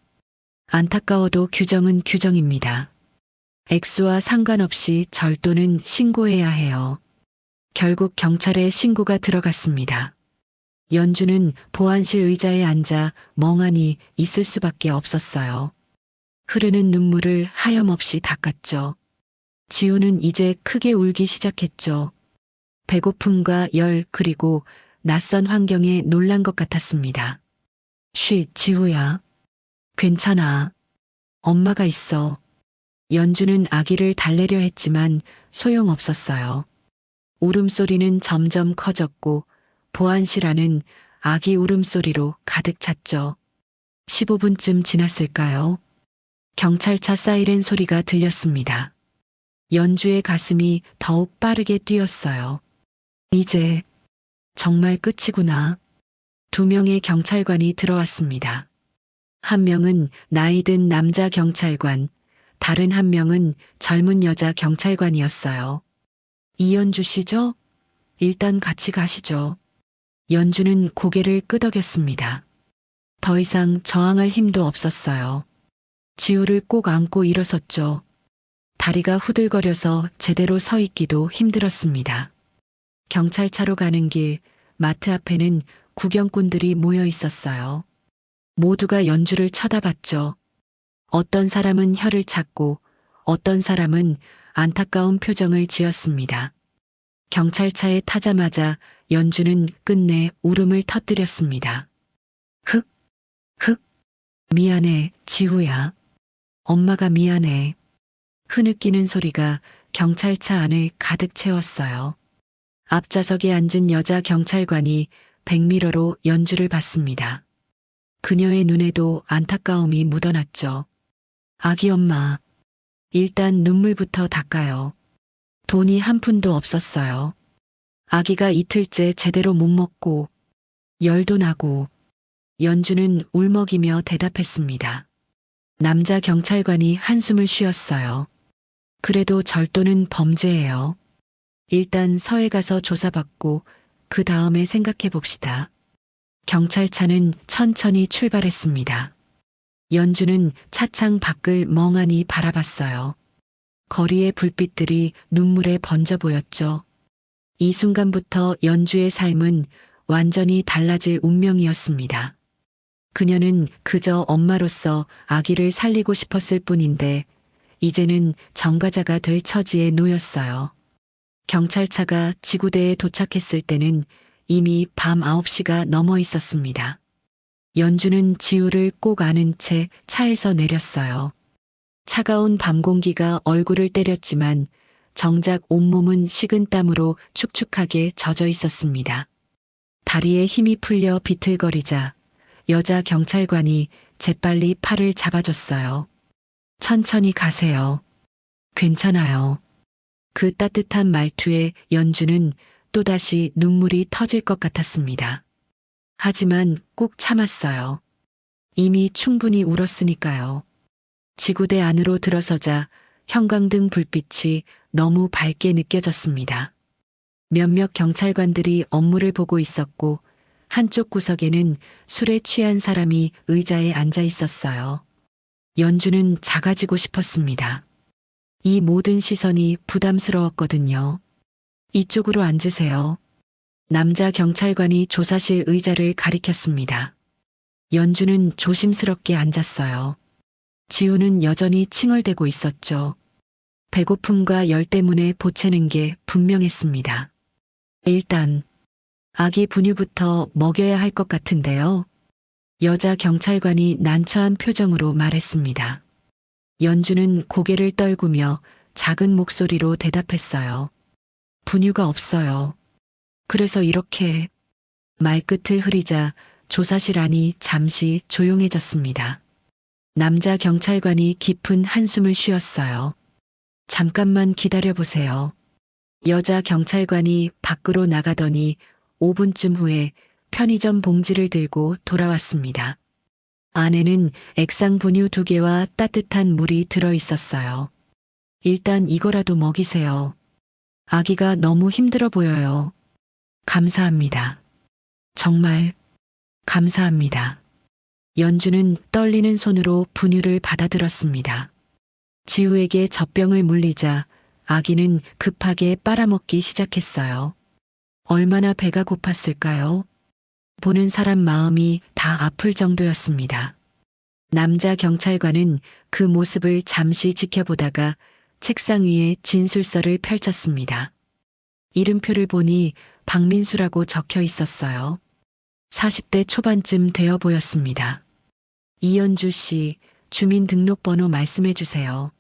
안타까워도 규정은 규정입니다. 액수와 상관없이 절도는 신고해야 해요. 결국 경찰에 신고가 들어갔습니다. 연주는 보안실 의자에 앉아 멍하니 있을 수밖에 없었어요. 흐르는 눈물을 하염없이 닦았죠. 지우는 이제 크게 울기 시작했죠. 배고픔과 열 그리고 낯선 환경에 놀란 것 같았습니다. 지우야. 괜찮아. 엄마가 있어. 연주는 아기를 달래려 했지만 소용없었어요. 울음소리는 점점 커졌고 보안실 안은 아기 울음소리로 가득 찼죠. 15분쯤 지났을까요? 경찰차 사이렌 소리가 들렸습니다. 연주의 가슴이 더욱 빠르게 뛰었어요. 이제 정말 끝이구나. 2명의 경찰관이 들어왔습니다. 한 명은 나이든 남자 경찰관, 다른 한 명은 젊은 여자 경찰관이었어요. 이연주 씨죠? 일단 같이 가시죠. 연주는 고개를 끄덕였습니다. 더 이상 저항할 힘도 없었어요. 지우를 꼭 안고 일어섰죠. 다리가 후들거려서 제대로 서 있기도 힘들었습니다. 경찰차로 가는 길, 마트 앞에는 구경꾼들이 모여 있었어요. 모두가 연주를 쳐다봤죠. 어떤 사람은 혀를 찾고 어떤 사람은 안타까운 표정을 지었습니다. 경찰차에 타자마자 연주는 끝내 울음을 터뜨렸습니다. 미안해, 지우야. 엄마가 미안해. 흐느끼는 소리가 경찰차 안을 가득 채웠어요. 앞좌석에 앉은 여자 경찰관이 백미러로 연주를 봤습니다. 그녀의 눈에도 안타까움이 묻어났죠. 아기 엄마, 일단 눈물부터 닦아요. 돈이 한 푼도 없었어요. 아기가 이틀째 제대로 못 먹고 열도 나고. 연주는 울먹이며 대답했습니다. 남자 경찰관이 한숨을 쉬었어요. 그래도 절도는 범죄예요. 일단 서해 가서 조사받고 그 다음에 생각해 봅시다. 경찰차는 천천히 출발했습니다. 연주는 차창 밖을 멍하니 바라봤어요. 거리의 불빛들이 눈물에 번져 보였죠. 이 순간부터 연주의 삶은 완전히 달라질 운명이었습니다. 그녀는 그저 엄마로서 아기를 살리고 싶었을 뿐인데 이제는 전과자가 될 처지에 놓였어요. 경찰차가 지구대에 도착했을 때는 이미 밤 9시가 넘어 있었습니다. 연주는 지우를 꼭 안은 채 차에서 내렸어요. 차가운 밤 공기가 얼굴을 때렸지만 정작 온몸은 식은 땀으로 축축하게 젖어 있었습니다. 다리에 힘이 풀려 비틀거리자 여자 경찰관이 재빨리 팔을 잡아줬어요. 천천히 가세요. 괜찮아요. 그 따뜻한 말투에 연주는 또다시 눈물이 터질 것 같았습니다. 하지만 꾹 참았어요. 이미 충분히 울었으니까요. 지구대 안으로 들어서자 형광등 불빛이 너무 밝게 느껴졌습니다. 몇몇 경찰관들이 업무를 보고 있었고 한쪽 구석에는 술에 취한 사람이 의자에 앉아 있었어요. 연주는 작아지고 싶었습니다. 이 모든 시선이 부담스러웠거든요. 이쪽으로 앉으세요. 남자 경찰관이 조사실 의자를 가리켰습니다. 연주는 조심스럽게 앉았어요. 지우는 여전히 칭얼대고 있었죠. 배고픔과 열 때문에 보채는 게 분명했습니다. 일단 아기 분유부터 먹여야 할 것 같은데요. 여자 경찰관이 난처한 표정으로 말했습니다. 연주는 고개를 떨구며 작은 목소리로 대답했어요. 분유가 없어요. 그래서 이렇게. 말끝을 흐리자 조사실 안이 잠시 조용해졌습니다. 남자 경찰관이 깊은 한숨을 쉬었어요. 잠깐만 기다려보세요. 여자 경찰관이 밖으로 나가더니 5분쯤 후에 편의점 봉지를 들고 돌아왔습니다. 안에는 액상 분유 2개와 따뜻한 물이 들어 있었어요. 일단 이거라도 먹이세요. 아기가 너무 힘들어 보여요. 감사합니다. 정말 감사합니다. 연주는 떨리는 손으로 분유를 받아들었습니다. 지우에게 젖병을 물리자 아기는 급하게 빨아먹기 시작했어요. 얼마나 배가 고팠을까요? 보는 사람 마음이 다 아플 정도였습니다. 남자 경찰관은 그 모습을 잠시 지켜보다가 책상 위에 진술서를 펼쳤습니다. 이름표를 보니 박민수라고 적혀 있었어요. 40대 초반쯤 되어 보였습니다. 이연주 씨, 주민등록번호 말씀해 주세요.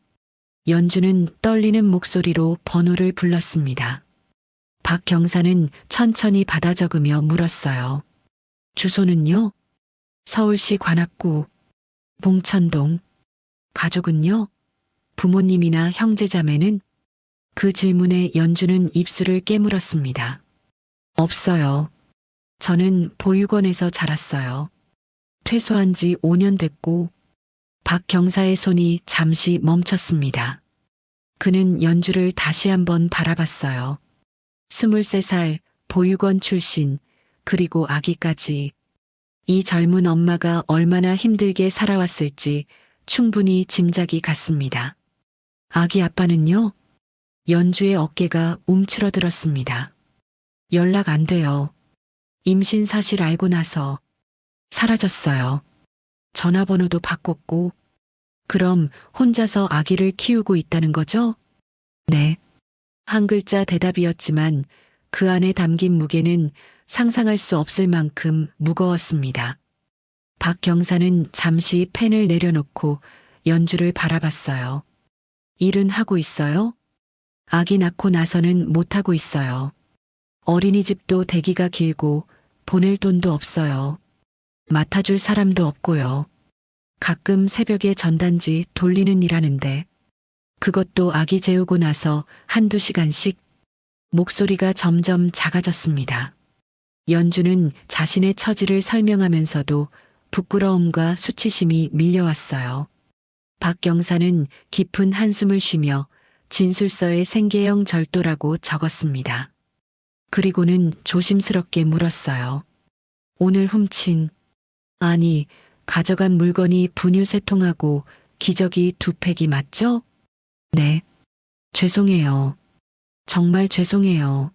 연주는 떨리는 목소리로 번호를 불렀습니다. 박 경사는 천천히 받아 적으며 물었어요. 주소는요? 서울시 관악구 봉천동. 가족은요? 부모님이나 형제자매는? 그 질문에 연주는 입술을 깨물었습니다. 없어요. 저는 보육원에서 자랐어요. 퇴소한 지 5년 됐고. 박 경사의 손이 잠시 멈췄습니다. 그는 연주를 다시 한번 바라봤어요. 23살, 보육원 출신, 그리고 아기까지. 이 젊은 엄마가 얼마나 힘들게 살아왔을지 충분히 짐작이 갔습니다. 아기 아빠는요? 연주의 어깨가 움츠러들었습니다. 연락 안 돼요. 임신 사실 알고 나서 사라졌어요. 전화번호도 바꿨고. 그럼 혼자서 아기를 키우고 있다는 거죠? 네. 한 글자 대답이었지만 그 안에 담긴 무게는 상상할 수 없을 만큼 무거웠습니다. 박 경사는 잠시 펜을 내려놓고 연주를 바라봤어요. 일은 하고 있어요? 아기 낳고 나서는 못하고 있어요. 어린이집도 대기가 길고 보낼 돈도 없어요. 맡아줄 사람도 없고요. 가끔 새벽에 전단지 돌리는 일 하는데 그것도 아기 재우고 나서 한두 시간씩. 목소리가 점점 작아졌습니다. 연주는 자신의 처지를 설명하면서도 부끄러움과 수치심이 밀려왔어요. 박 경사는 깊은 한숨을 쉬며 진술서에 생계형 절도라고 적었습니다. 그리고는 조심스럽게 물었어요. 오늘 훔친, 아니, 가져간 물건이 분유 3통하고 기저귀 2팩이 맞죠? 네. 죄송해요. 정말 죄송해요.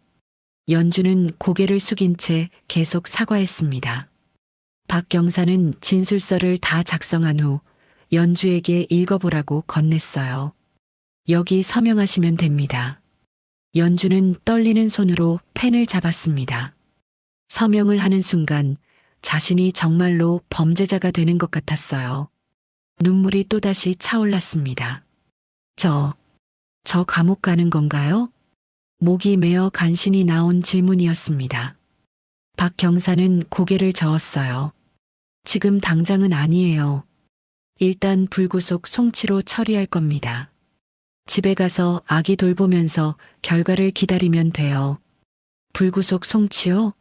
연주는 고개를 숙인 채 계속 사과했습니다. 박 경사는 진술서를 다 작성한 후 연주에게 읽어보라고 건넸어요. 여기 서명하시면 됩니다. 연주는 떨리는 손으로 펜을 잡았습니다. 서명을 하는 순간 자신이 정말로 범죄자가 되는 것 같았어요. 눈물이 또다시 차올랐습니다. 저 감옥 가는 건가요? 목이 메어 간신히 나온 질문이었습니다. 박 경사는 고개를 저었어요. 지금 당장은 아니에요. 일단 불구속 송치로 처리할 겁니다. 집에 가서 아기 돌보면서 결과를 기다리면 돼요. 불구속 송치요?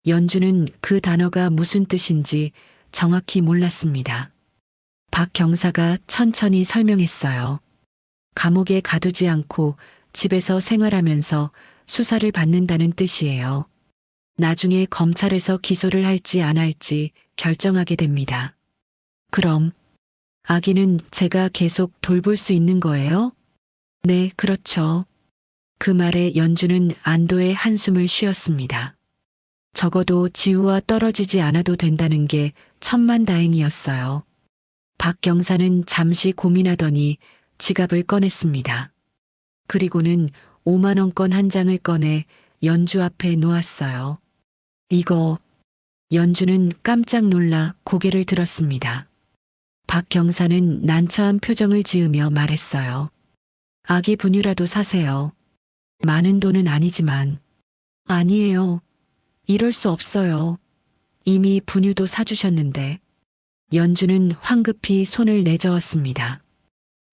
연주는 그 단어가 무슨 뜻인지 정확히 몰랐습니다. 박 경사가 천천히 설명했어요. 감옥에 가두지 않고 집에서 생활하면서 수사를 받는다는 뜻이에요. 나중에 검찰에서 기소를 할지 안 할지 결정하게 됩니다. 그럼 아기는 제가 계속 돌볼 수 있는 거예요? 네, 그렇죠. 그 말에 연주는 안도의 한숨을 쉬었습니다. 적어도 지우와 떨어지지 않아도 된다는 게 천만다행이었어요. 박 경사는 잠시 고민하더니 지갑을 꺼냈습니다. 그리고는 5만 원권 한 장을 꺼내 연주 앞에 놓았어요. 이거. 연주는 깜짝 놀라 고개를 들었습니다. 박 경사는 난처한 표정을 지으며 말했어요. 아기 분유라도 사세요. 많은 돈은 아니지만. 아니에요. 이럴 수 없어요. 이미 분유도 사주셨는데. 연주는 황급히 손을 내저었습니다.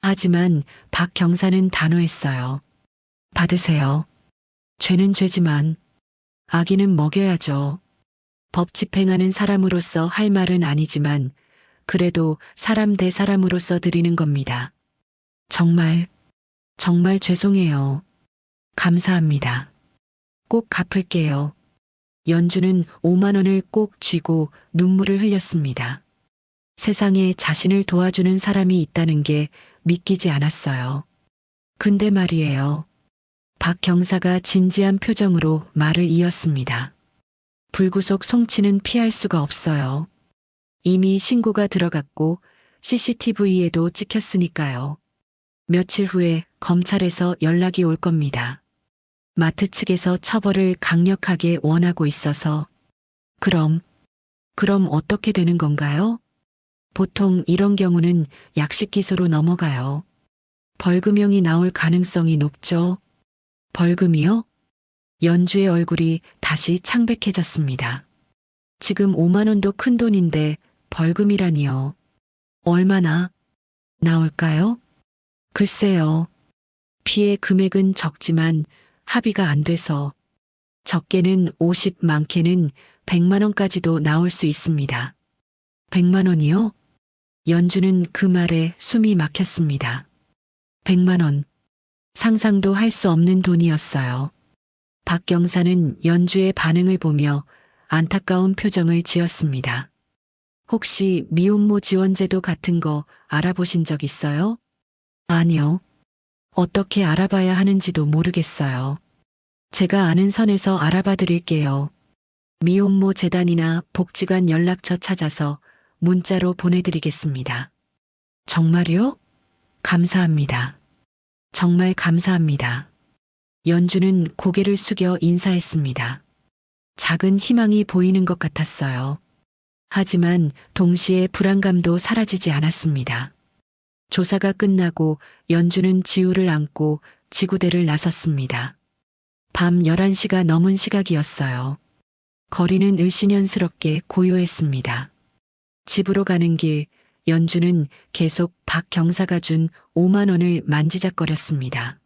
하지만 박 경사는 단호했어요. 받으세요. 죄는 죄지만 아기는 먹여야죠. 법 집행하는 사람으로서 할 말은 아니지만 그래도 사람 대 사람으로서 드리는 겁니다. 정말 죄송해요. 감사합니다. 꼭 갚을게요. 연주는 5만 원을 꼭 쥐고 눈물을 흘렸습니다. 세상에 자신을 도와주는 사람이 있다는 게 믿기지 않았어요. 근데 말이에요. 박 경사가 진지한 표정으로 말을 이었습니다. 불구속 송치는 피할 수가 없어요. 이미 신고가 들어갔고 CCTV에도 찍혔으니까요. 며칠 후에 검찰에서 연락이 올 겁니다. 마트 측에서 처벌을 강력하게 원하고 있어서 그럼 어떻게 되는 건가요? 보통 이런 경우는 약식 기소로 넘어가요. 벌금형이 나올 가능성이 높죠. 벌금이요? 연주의 얼굴이 다시 창백해졌습니다. 지금 5만 원도 큰 돈인데 벌금이라니요. 얼마나 나올까요? 글쎄요. 피해 금액은 적지만 합의가 안 돼서 적게는 50, 많게는 100만 원까지도 나올 수 있습니다. 100만 원이요? 연주는 그 말에 숨이 막혔습니다. 100만 원. 상상도 할 수 없는 돈이었어요. 박 경사는 연주의 반응을 보며 안타까운 표정을 지었습니다. 혹시 미혼모 지원제도 같은 거 알아보신 적 있어요? 아니요. 어떻게 알아봐야 하는지도 모르겠어요. 제가 아는 선에서 알아봐 드릴게요. 미혼모 재단이나 복지관 연락처 찾아서 문자로 보내드리겠습니다. 정말요? 감사합니다. 정말 감사합니다. 연주는 고개를 숙여 인사했습니다. 작은 희망이 보이는 것 같았어요. 하지만 동시에 불안감도 사라지지 않았습니다. 조사가 끝나고 연주는 지우를 안고 지구대를 나섰습니다. 밤 11시가 넘은 시각이었어요. 거리는 을씨년스럽게 고요했습니다. 집으로 가는 길, 연주는 계속 박 경사가 준 5만 원을 만지작거렸습니다.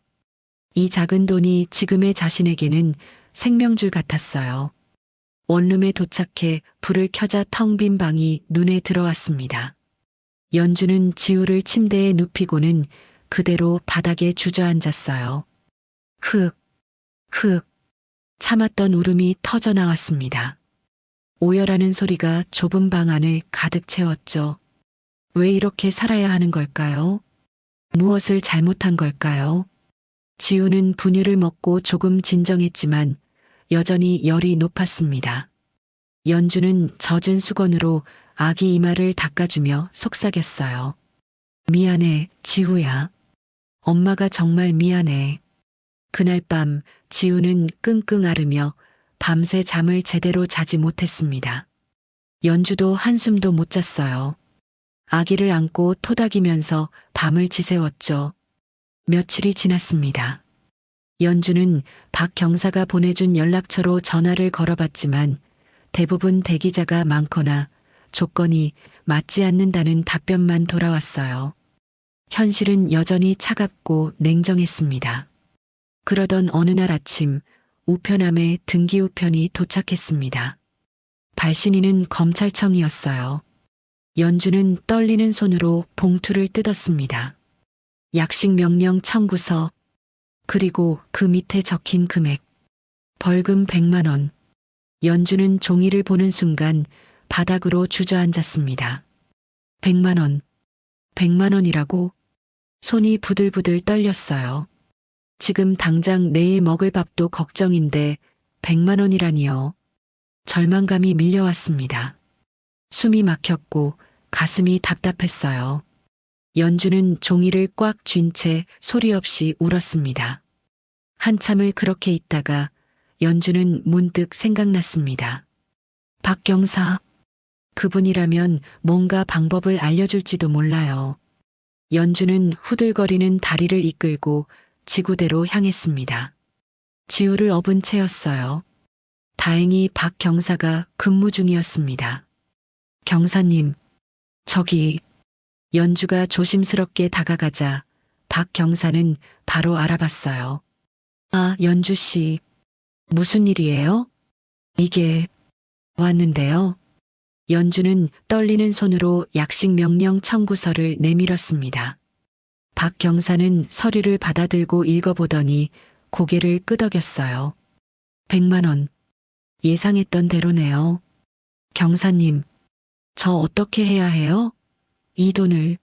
이 작은 돈이 지금의 자신에게는 생명줄 같았어요. 원룸에 도착해 불을 켜자 텅 빈 방이 눈에 들어왔습니다. 연주는 지우를 침대에 눕히고는 그대로 바닥에 주저앉았어요. 흑, 참았던 울음이 터져 나왔습니다. 오열하는 소리가 좁은 방 안을 가득 채웠죠. 왜 이렇게 살아야 하는 걸까요? 무엇을 잘못한 걸까요? 지우는 분유를 먹고 조금 진정했지만 여전히 열이 높았습니다. 연주는 젖은 수건으로 아기 이마를 닦아주며 속삭였어요. 미안해, 지우야. 엄마가 정말 미안해. 그날 밤 지우는 끙끙 앓으며 밤새 잠을 제대로 자지 못했습니다. 연주도 한숨도 못 잤어요. 아기를 안고 토닥이면서 밤을 지새웠죠. 며칠이 지났습니다. 연주는 박 경사가 보내준 연락처로 전화를 걸어봤지만 대부분 대기자가 많거나 조건이 맞지 않는다는 답변만 돌아왔어요. 현실은 여전히 차갑고 냉정했습니다. 그러던 어느 날 아침 우편함에 등기우편이 도착했습니다. 발신인은 검찰청이었어요. 연주는 떨리는 손으로 봉투를 뜯었습니다. 약식 명령 청구서, 그리고 그 밑에 적힌 금액. 벌금 100만 원. 연주는 종이를 보는 순간 바닥으로 주저앉았습니다. 100만 원. 100만 원이라고? 손이 부들부들 떨렸어요. 지금 당장 내일 먹을 밥도 걱정인데 100만 원이라니요. 절망감이 밀려왔습니다. 숨이 막혔고 가슴이 답답했어요. 연주는 종이를 꽉 쥔 채 소리 없이 울었습니다. 한참을 그렇게 있다가 연주는 문득 생각났습니다. 박 경사. 그분이라면 뭔가 방법을 알려줄지도 몰라요. 연주는 후들거리는 다리를 이끌고 지구대로 향했습니다. 지우를 업은 채였어요. 다행히 박 경사가 근무 중이었습니다. 경사님, 저기. 연주가 조심스럽게 다가가자 박 경사는 바로 알아봤어요. 아, 연주 씨. 무슨 일이에요? 이게 왔는데요. 연주는 떨리는 손으로 약식 명령 청구서를 내밀었습니다. 박 경사는 서류를 받아들고 읽어보더니 고개를 끄덕였어요. 100만 원. 예상했던 대로네요. 경사님, 저 어떻게 해야 해요? 이 돈을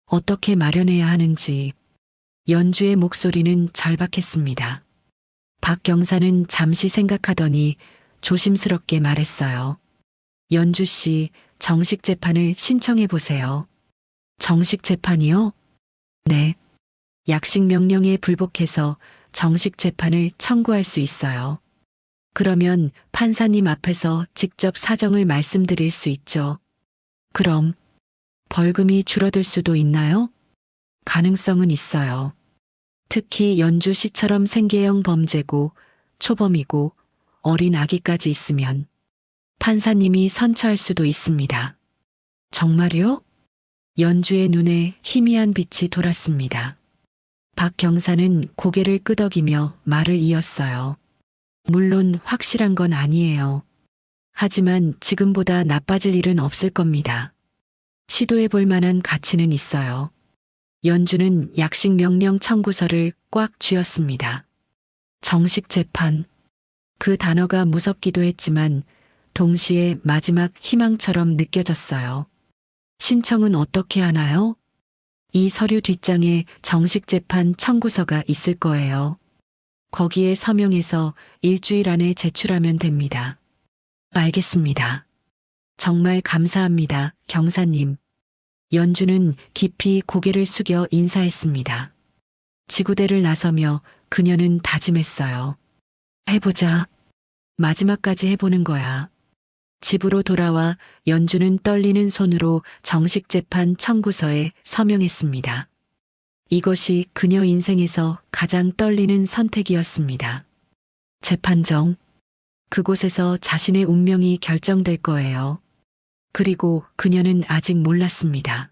어떻게 마련해야 하는지. 연주의 목소리는 절박했습니다. 박 경사는 잠시 생각하더니 조심스럽게 말했어요. 연주 씨, 정식 재판을 신청해 보세요. 정식 재판이요? 네. 약식 명령에 불복해서 정식 재판을 청구할 수 있어요. 그러면 판사님 앞에서 직접 사정을 말씀드릴 수 있죠. 그럼 벌금이 줄어들 수도 있나요? 가능성은 있어요. 특히 연주 씨처럼 생계형 범죄고 초범이고 어린 아기까지 있으면 판사님이 선처할 수도 있습니다. 정말요? 연주의 눈에 희미한 빛이 돌았습니다. 박 경사는 고개를 끄덕이며 말을 이었어요. 물론 확실한 건 아니에요. 하지만 지금보다 나빠질 일은 없을 겁니다. 시도해 볼 만한 가치는 있어요. 연주는 약식 명령 청구서를 꽉 쥐었습니다. 정식 재판. 그 단어가 무섭기도 했지만 동시에 마지막 희망처럼 느껴졌어요. 신청은 어떻게 하나요? 이 서류 뒷장에 정식 재판 청구서가 있을 거예요. 거기에 서명해서 일주일 안에 제출하면 됩니다. 알겠습니다. 정말 감사합니다, 경사님. 연주는 깊이 고개를 숙여 인사했습니다. 지구대를 나서며 그녀는 다짐했어요. 해보자. 마지막까지 해보는 거야. 집으로 돌아와 연주는 떨리는 손으로 정식 재판 청구서에 서명했습니다. 이것이 그녀 인생에서 가장 떨리는 선택이었습니다. 재판정. 그곳에서 자신의 운명이 결정될 거예요. 그리고 그녀는 아직 몰랐습니다.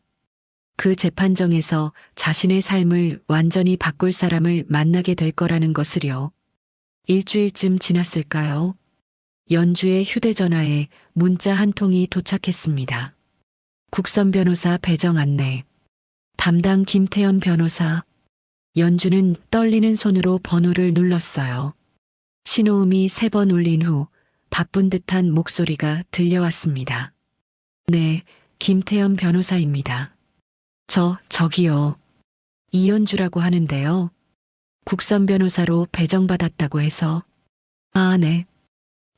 그 재판정에서 자신의 삶을 완전히 바꿀 사람을 만나게 될 거라는 것을요. 일주일쯤 지났을까요? 연주의 휴대전화에 문자 한 통이 도착했습니다. 국선 변호사 배정 안내. 담당 김태현 변호사. 연주는 떨리는 손으로 번호를 눌렀어요. 신호음이 3번 울린 후 바쁜 듯한 목소리가 들려왔습니다. 네, 김태현 변호사입니다. 저기요. 이연주라고 하는데요. 국선 변호사로 배정받았다고 해서. 아, 네.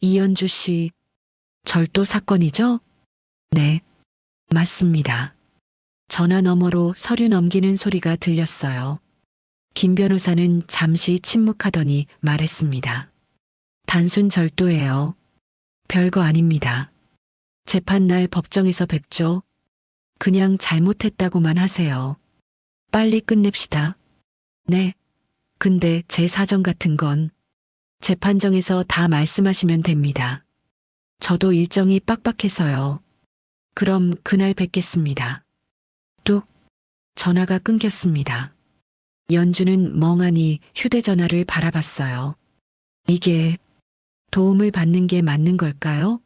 이연주 씨. 절도 사건이죠? 네. 맞습니다. 전화 너머로 서류 넘기는 소리가 들렸어요. 김 변호사는 잠시 침묵하더니 말했습니다. 단순 절도예요. 별거 아닙니다. 재판날 법정에서 뵙죠. 그냥 잘못했다고만 하세요. 빨리 끝냅시다. 네. 근데 제 사정 같은 건 재판정에서 다 말씀하시면 됩니다. 저도 일정이 빡빡해서요. 그럼 그날 뵙겠습니다. 뚝. 전화가 끊겼습니다. 연주는 멍하니 휴대전화를 바라봤어요. 이게 도움을 받는 게 맞는 걸까요?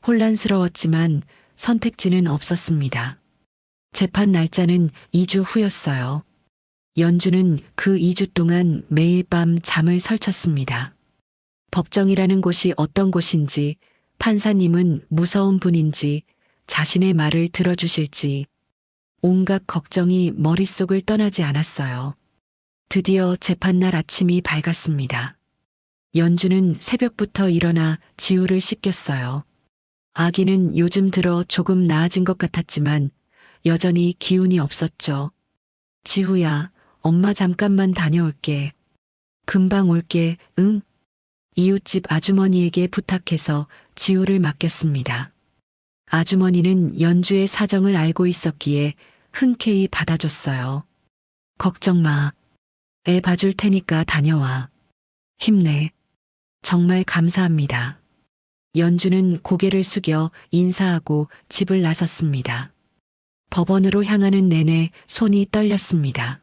혼란스러웠지만 선택지는 없었습니다. 재판 날짜는 2주 후였어요. 연주는 그 2주 동안 매일 밤 잠을 설쳤습니다. 법정이라는 곳이 어떤 곳인지, 판사님은 무서운 분인지, 자신의 말을 들어주실지, 온갖 걱정이 머릿속을 떠나지 않았어요. 드디어 재판날 아침이 밝았습니다. 연주는 새벽부터 일어나 지우를 씻겼어요. 아기는 요즘 들어 조금 나아진 것 같았지만 여전히 기운이 없었죠. 지우야, 엄마 잠깐만 다녀올게. 금방 올게, 응? 이웃집 아주머니에게 부탁해서 지우를 맡겼습니다. 아주머니는 연주의 사정을 알고 있었기에 흔쾌히 받아줬어요. 걱정 마. 애 봐줄 테니까 다녀와. 힘내. 정말 감사합니다. 연주는 고개를 숙여 인사하고 집을 나섰습니다. 법원으로 향하는 내내 손이 떨렸습니다.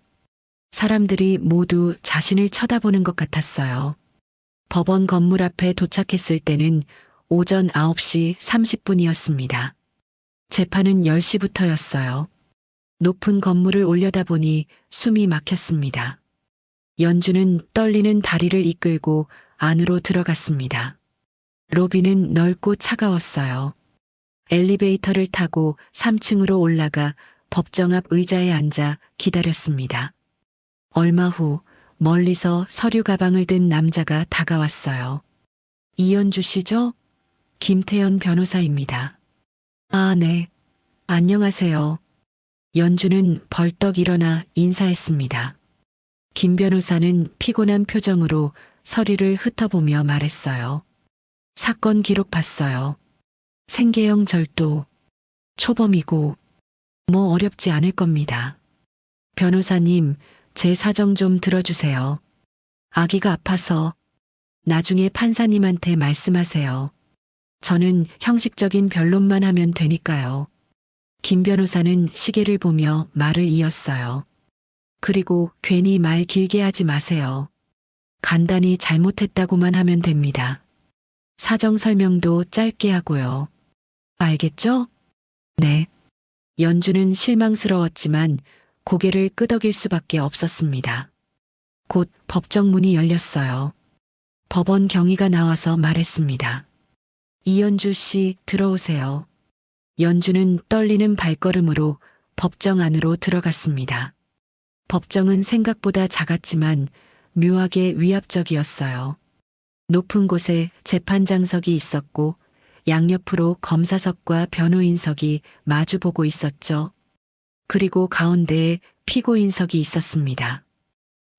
사람들이 모두 자신을 쳐다보는 것 같았어요. 법원 건물 앞에 도착했을 때는 오전 9시 30분이었습니다. 재판은 10시부터였어요. 높은 건물을 올려다보니 숨이 막혔습니다. 연주는 떨리는 다리를 이끌고 안으로 들어갔습니다. 로비는 넓고 차가웠어요. 엘리베이터를 타고 3층으로 올라가 법정 앞 의자에 앉아 기다렸습니다. 얼마 후 멀리서 서류 가방을 든 남자가 다가왔어요. 이연주 씨죠? 김태현 변호사입니다. 아, 네. 안녕하세요. 연주는 벌떡 일어나 인사했습니다. 김 변호사는 피곤한 표정으로 서류를 흩어보며 말했어요. 사건 기록 봤어요. 생계형 절도. 초범이고 뭐 어렵지 않을 겁니다. 변호사님, 제 사정 좀 들어주세요. 아기가 아파서 나중에 판사님한테 말씀하세요. 저는 형식적인 변론만 하면 되니까요. 김 변호사는 시계를 보며 말을 이었어요. 그리고 괜히 말 길게 하지 마세요. 간단히 잘못했다고만 하면 됩니다. 사정 설명도 짧게 하고요. 알겠죠? 네. 연주는 실망스러웠지만 고개를 끄덕일 수밖에 없었습니다. 곧 법정 문이 열렸어요. 법원 경위가 나와서 말했습니다. 이연주 씨, 들어오세요. 연주는 떨리는 발걸음으로 법정 안으로 들어갔습니다. 법정은 생각보다 작았지만 묘하게 위압적이었어요. 높은 곳에 재판장석이 있었고 양옆으로 검사석과 변호인석이 마주보고 있었죠. 그리고 가운데에 피고인석이 있었습니다.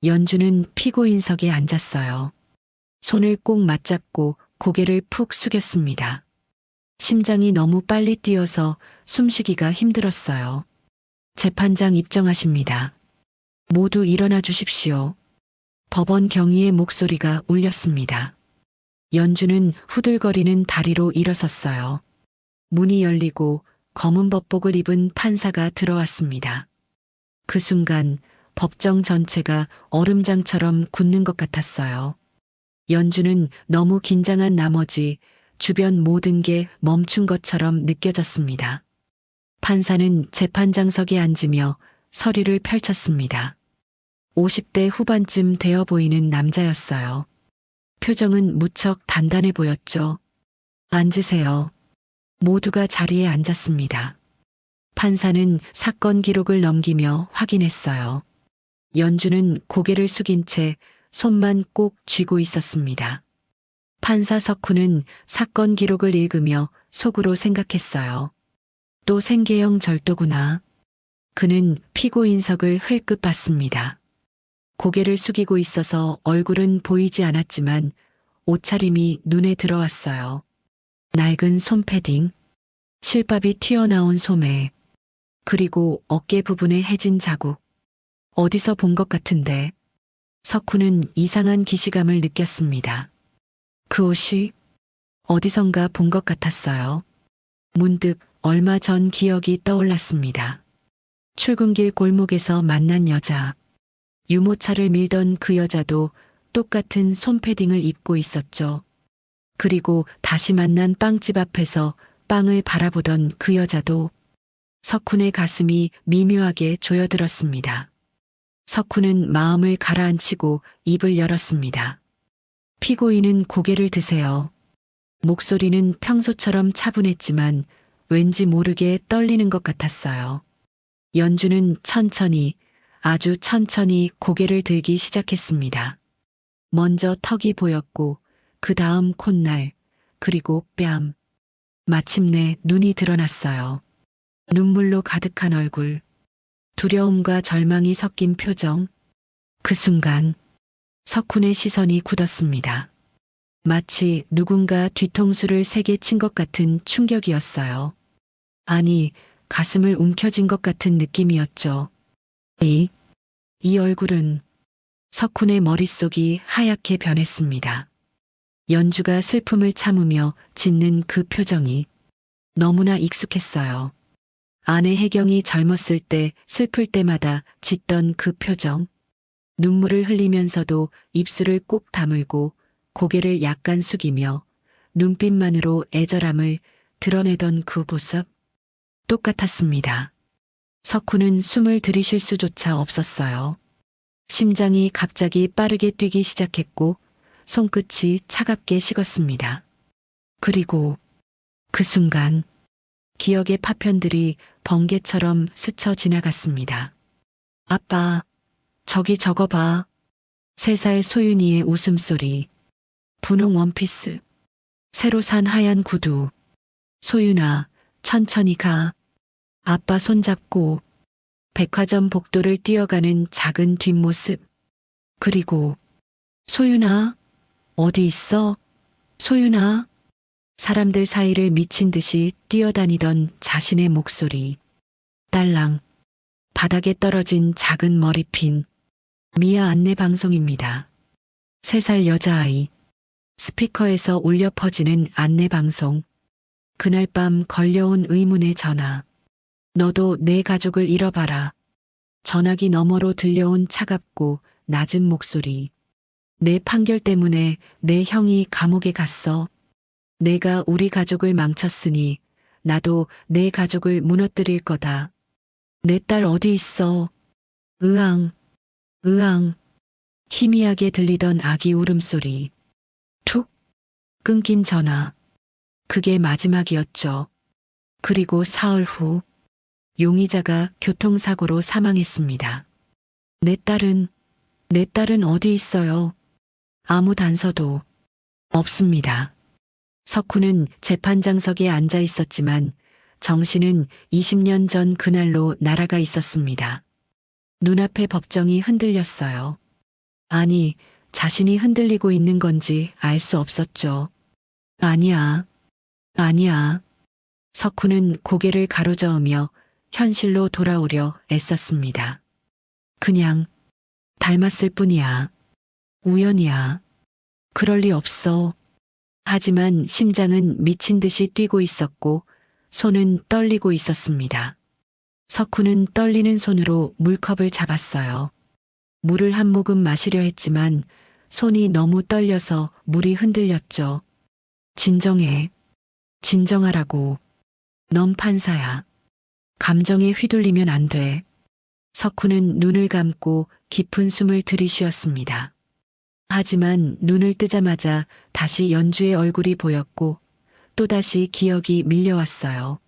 연주는 피고인석에 앉았어요. 손을 꼭 맞잡고 고개를 푹 숙였습니다. 심장이 너무 빨리 뛰어서 숨쉬기가 힘들었어요. 재판장 입정하십니다. 모두 일어나 주십시오. 법원 경위의 목소리가 울렸습니다. 연주는 후들거리는 다리로 일어섰어요. 문이 열리고 검은 법복을 입은 판사가 들어왔습니다. 그 순간 법정 전체가 얼음장처럼 굳는 것 같았어요. 연주는 너무 긴장한 나머지 주변 모든 게 멈춘 것처럼 느껴졌습니다. 판사는 재판장석에 앉으며 서류를 펼쳤습니다. 50대 후반쯤 되어 보이는 남자였어요. 표정은 무척 단단해 보였죠. 앉으세요. 모두가 자리에 앉았습니다. 판사는 사건 기록을 넘기며 확인했어요. 연주는 고개를 숙인 채 손만 꼭 쥐고 있었습니다. 판사 석훈은 사건 기록을 읽으며 속으로 생각했어요. 또 생계형 절도구나. 그는 피고인석을 흘끗 봤습니다. 고개를 숙이고 있어서 얼굴은 보이지 않았지만 옷차림이 눈에 들어왔어요. 낡은 솜패딩, 실밥이 튀어나온 소매, 그리고 어깨 부분에 해진 자국. 어디서 본 것 같은데. 석훈은 이상한 기시감을 느꼈습니다. 그 옷이 어디선가 본 것 같았어요. 문득 얼마 전 기억이 떠올랐습니다. 출근길 골목에서 만난 여자. 유모차를 밀던 그 여자도 똑같은 솜패딩을 입고 있었죠. 그리고 다시 만난 빵집 앞에서 빵을 바라보던 그 여자도. 석훈의 가슴이 미묘하게 조여들었습니다. 석훈은 마음을 가라앉히고 입을 열었습니다. 피고인은 고개를 드세요. 목소리는 평소처럼 차분했지만 왠지 모르게 떨리는 것 같았어요. 연주는 천천히, 아주 천천히 고개를 들기 시작했습니다. 먼저 턱이 보였고 그 다음 콧날, 그리고 뺨. 마침내 눈이 드러났어요. 눈물로 가득한 얼굴, 두려움과 절망이 섞인 표정. 그 순간 석훈의 시선이 굳었습니다. 마치 누군가 뒤통수를 세게 친 것 같은 충격이었어요. 아니, 가슴을 움켜쥔 것 같은 느낌이었죠. 이 얼굴은. 석훈의 머릿속이 하얗게 변했습니다. 연주가 슬픔을 참으며 짓는 그 표정이 너무나 익숙했어요. 아내 혜경이 젊었을 때 슬플 때마다 짓던 그 표정. 눈물을 흘리면서도 입술을 꾹 다물고 고개를 약간 숙이며 눈빛만으로 애절함을 드러내던 그 모습. 똑같았습니다. 석훈은 숨을 들이쉴 수조차 없었어요. 심장이 갑자기 빠르게 뛰기 시작했고 손끝이 차갑게 식었습니다. 그리고 그 순간 기억의 파편들이 번개처럼 스쳐 지나갔습니다. 아빠, 저기 저거 봐. 3살 소윤이의 웃음소리. 분홍 원피스. 새로 산 하얀 구두. 소윤아, 천천히 가. 아빠 손잡고 백화점 복도를 뛰어가는 작은 뒷모습. 그리고 소윤아, 어디 있어? 소윤아. 사람들 사이를 미친 듯이 뛰어다니던 자신의 목소리. 딸랑. 바닥에 떨어진 작은 머리핀. 미아 안내 방송입니다. 3살 여자아이. 스피커에서 울려 퍼지는 안내 방송. 그날 밤 걸려온 의문의 전화. 너도 내 가족을 잃어봐라. 전화기 너머로 들려온 차갑고 낮은 목소리. 내 판결 때문에 내 형이 감옥에 갔어. 내가 우리 가족을 망쳤으니 나도 내 가족을 무너뜨릴 거다. 내 딸 어디 있어? 으앙, 으앙. 희미하게 들리던 아기 울음소리. 툭. 끊긴 전화. 그게 마지막이었죠. 그리고 사흘 후 용의자가 교통사고로 사망했습니다. 내 딸은 어디 있어요? 아무 단서도 없습니다. 석훈은 재판장석에 앉아 있었지만 정신은 20년 전 그날로 날아가 있었습니다. 눈앞의 법정이 흔들렸어요. 아니, 자신이 흔들리고 있는 건지 알 수 없었죠. 아니야. 석훈은 고개를 가로저으며 현실로 돌아오려 애썼습니다. 그냥 닮았을 뿐이야. 우연이야. 그럴 리 없어. 하지만 심장은 미친 듯이 뛰고 있었고 손은 떨리고 있었습니다. 석훈은 떨리는 손으로 물컵을 잡았어요. 물을 한 모금 마시려 했지만 손이 너무 떨려서 물이 흔들렸죠. 진정해. 진정하라고. 넌 판사야. 감정에 휘둘리면 안 돼. 석훈은 눈을 감고 깊은 숨을 들이쉬었습니다. 하지만 눈을 뜨자마자 다시 연주의 얼굴이 보였고 또다시 기억이 밀려왔어요.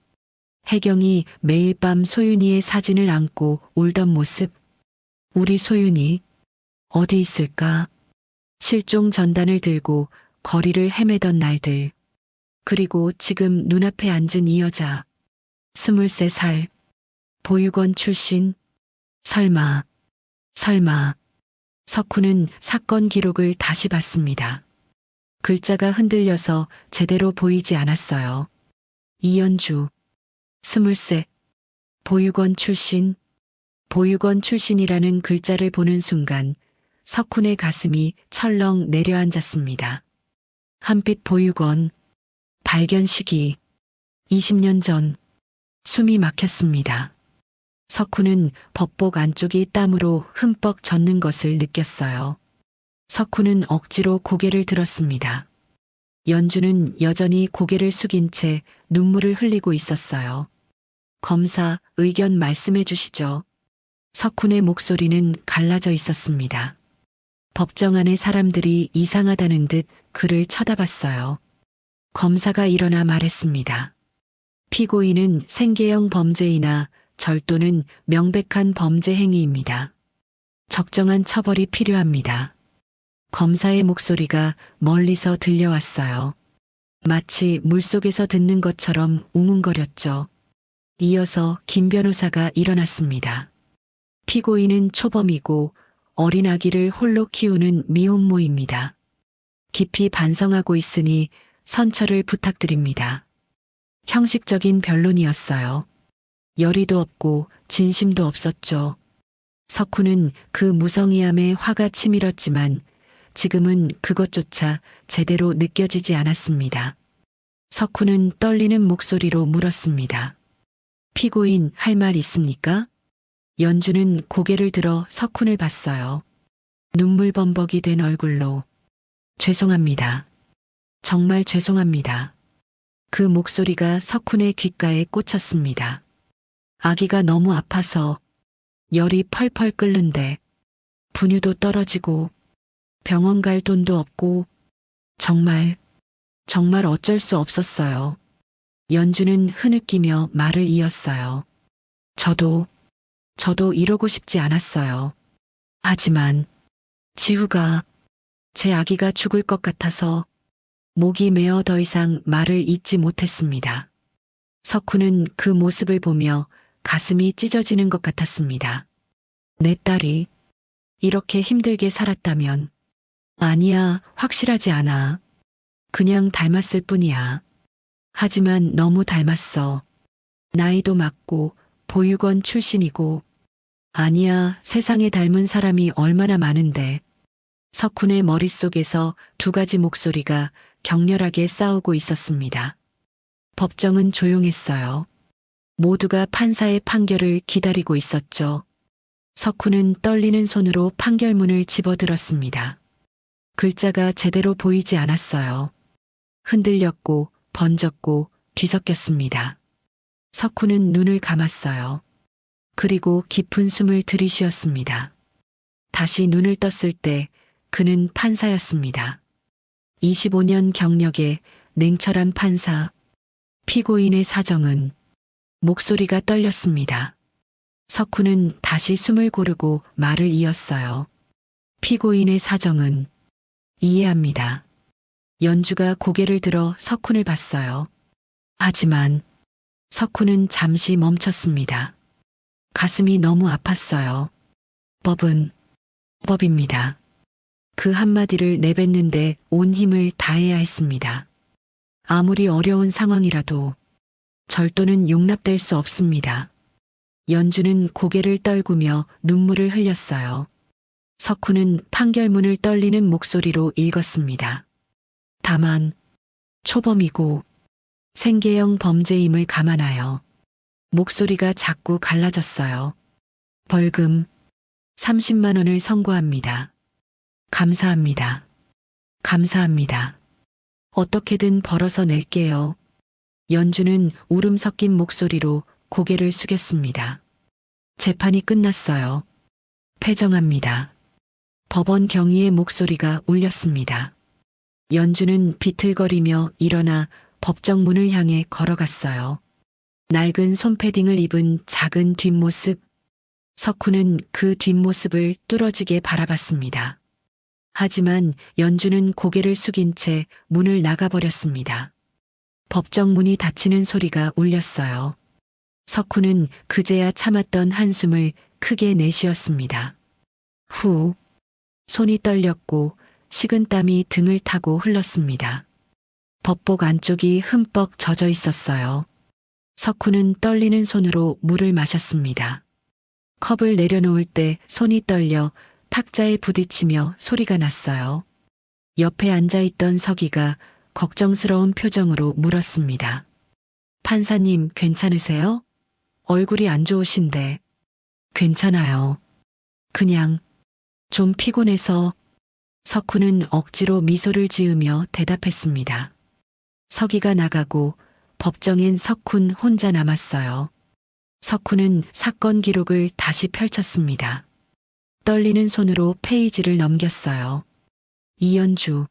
혜경이 매일 밤 소윤이의 사진을 안고 울던 모습. 우리 소윤이 어디 있을까? 실종 전단을 들고 거리를 헤매던 날들. 그리고 지금 눈앞에 앉은 이 여자. 23살. 보육원 출신. 설마. 석훈은 사건 기록을 다시 봤습니다. 글자가 흔들려서 제대로 보이지 않았어요. 이연주. 23. 보육원 출신. 보육원 출신이라는 글자를 보는 순간 석훈의 가슴이 철렁 내려앉았습니다. 한빛 보육원. 발견 시기. 20년 전. 숨이 막혔습니다. 석훈은 법복 안쪽이 땀으로 흠뻑 젖는 것을 느꼈어요. 석훈은 억지로 고개를 들었습니다. 연주는 여전히 고개를 숙인 채 눈물을 흘리고 있었어요. 검사, 의견 말씀해 주시죠. 석훈의 목소리는 갈라져 있었습니다. 법정 안의 사람들이 이상하다는 듯 그를 쳐다봤어요. 검사가 일어나 말했습니다. 피고인은 생계형 범죄이나 절도는 명백한 범죄 행위입니다. 적정한 처벌이 필요합니다. 검사의 목소리가 멀리서 들려왔어요. 마치 물속에서 듣는 것처럼 웅웅거렸죠. 이어서 김 변호사가 일어났습니다. 피고인은 초범이고 어린 아기를 홀로 키우는 미혼모입니다. 깊이 반성하고 있으니 선처를 부탁드립니다. 형식적인 변론이었어요. 열의도 없고 진심도 없었죠. 석훈은 그 무성의함에 화가 치밀었지만 지금은 그것조차 제대로 느껴지지 않았습니다. 석훈은 떨리는 목소리로 물었습니다. 피고인 할 말 있습니까? 연주는 고개를 들어 석훈을 봤어요. 눈물 범벅이 된 얼굴로. 죄송합니다. 정말 죄송합니다. 그 목소리가 석훈의 귓가에 꽂혔습니다. 아기가 너무 아파서 열이 펄펄 끓는데 분유도 떨어지고 병원 갈 돈도 없고 정말 어쩔 수 없었어요. 연주는 흐느끼며 말을 이었어요. 저도 이러고 싶지 않았어요. 하지만 지우가 제 아기가 죽을 것 같아서 목이 메어 더 이상 말을 잇지 못했습니다. 석훈은 그 모습을 보며 가슴이 찢어지는 것 같았습니다. 내 딸이 이렇게 힘들게 살았다면. 아니야, 확실하지 않아. 그냥 닮았을 뿐이야. 하지만 너무 닮았어. 나이도 맞고 보육원 출신이고. 아니야, 세상에 닮은 사람이 얼마나 많은데. 석훈의 머릿속에서 두 가지 목소리가 격렬하게 싸우고 있었습니다. 법정은 조용했어요. 모두가 판사의 판결을 기다리고 있었죠. 석훈은 떨리는 손으로 판결문을 집어들었습니다. 글자가 제대로 보이지 않았어요. 흔들렸고 번졌고 뒤섞였습니다. 석훈은 눈을 감았어요. 그리고 깊은 숨을 들이쉬었습니다. 다시 눈을 떴을 때 그는 판사였습니다. 25년 경력의 냉철한 판사. 피고인의 사정은. 목소리가 떨렸습니다. 석훈은 다시 숨을 고르고 말을 이었어요. 피고인의 사정은. 이해합니다. 연주가 고개를 들어 석훈을 봤어요. 하지만 석훈은 잠시 멈췄습니다. 가슴이 너무 아팠어요. 법은 법입니다. 그 한마디를 내뱉는데 온 힘을 다해야 했습니다. 아무리 어려운 상황이라도 절도는 용납될 수 없습니다. 연주는 고개를 떨구며 눈물을 흘렸어요. 석훈은 판결문을 떨리는 목소리로 읽었습니다. 다만 초범이고 생계형 범죄임을 감안하여. 목소리가 자꾸 갈라졌어요. 벌금 30만 원을 선고합니다. 감사합니다. 감사합니다. 어떻게든 벌어서 낼게요. 연주는 울음 섞인 목소리로 고개를 숙였습니다. 재판이 끝났어요. 패정합니다. 법원 경위의 목소리가 울렸습니다. 연주는 비틀거리며 일어나 법정 문을 향해 걸어갔어요. 낡은 손패딩을 입은 작은 뒷모습. 석훈은 그 뒷모습을 뚫어지게 바라봤습니다. 하지만 연주는 고개를 숙인 채 문을 나가버렸습니다. 법정 문이 닫히는 소리가 울렸어요. 석훈은 그제야 참았던 한숨을 크게 내쉬었습니다. 후. 손이 떨렸고 식은땀이 등을 타고 흘렀습니다. 법복 안쪽이 흠뻑 젖어 있었어요. 석훈은 떨리는 손으로 물을 마셨습니다. 컵을 내려놓을 때 손이 떨려 탁자에 부딪히며 소리가 났어요. 옆에 앉아있던 서기가 걱정스러운 표정으로 물었습니다. 판사님 괜찮으세요? 얼굴이 안 좋으신데. 괜찮아요. 그냥 좀 피곤해서. 석훈은 억지로 미소를 지으며 대답했습니다. 서기가 나가고 법정엔 석훈 혼자 남았어요. 석훈은 사건 기록을 다시 펼쳤습니다. 떨리는 손으로 페이지를 넘겼어요. 이연주.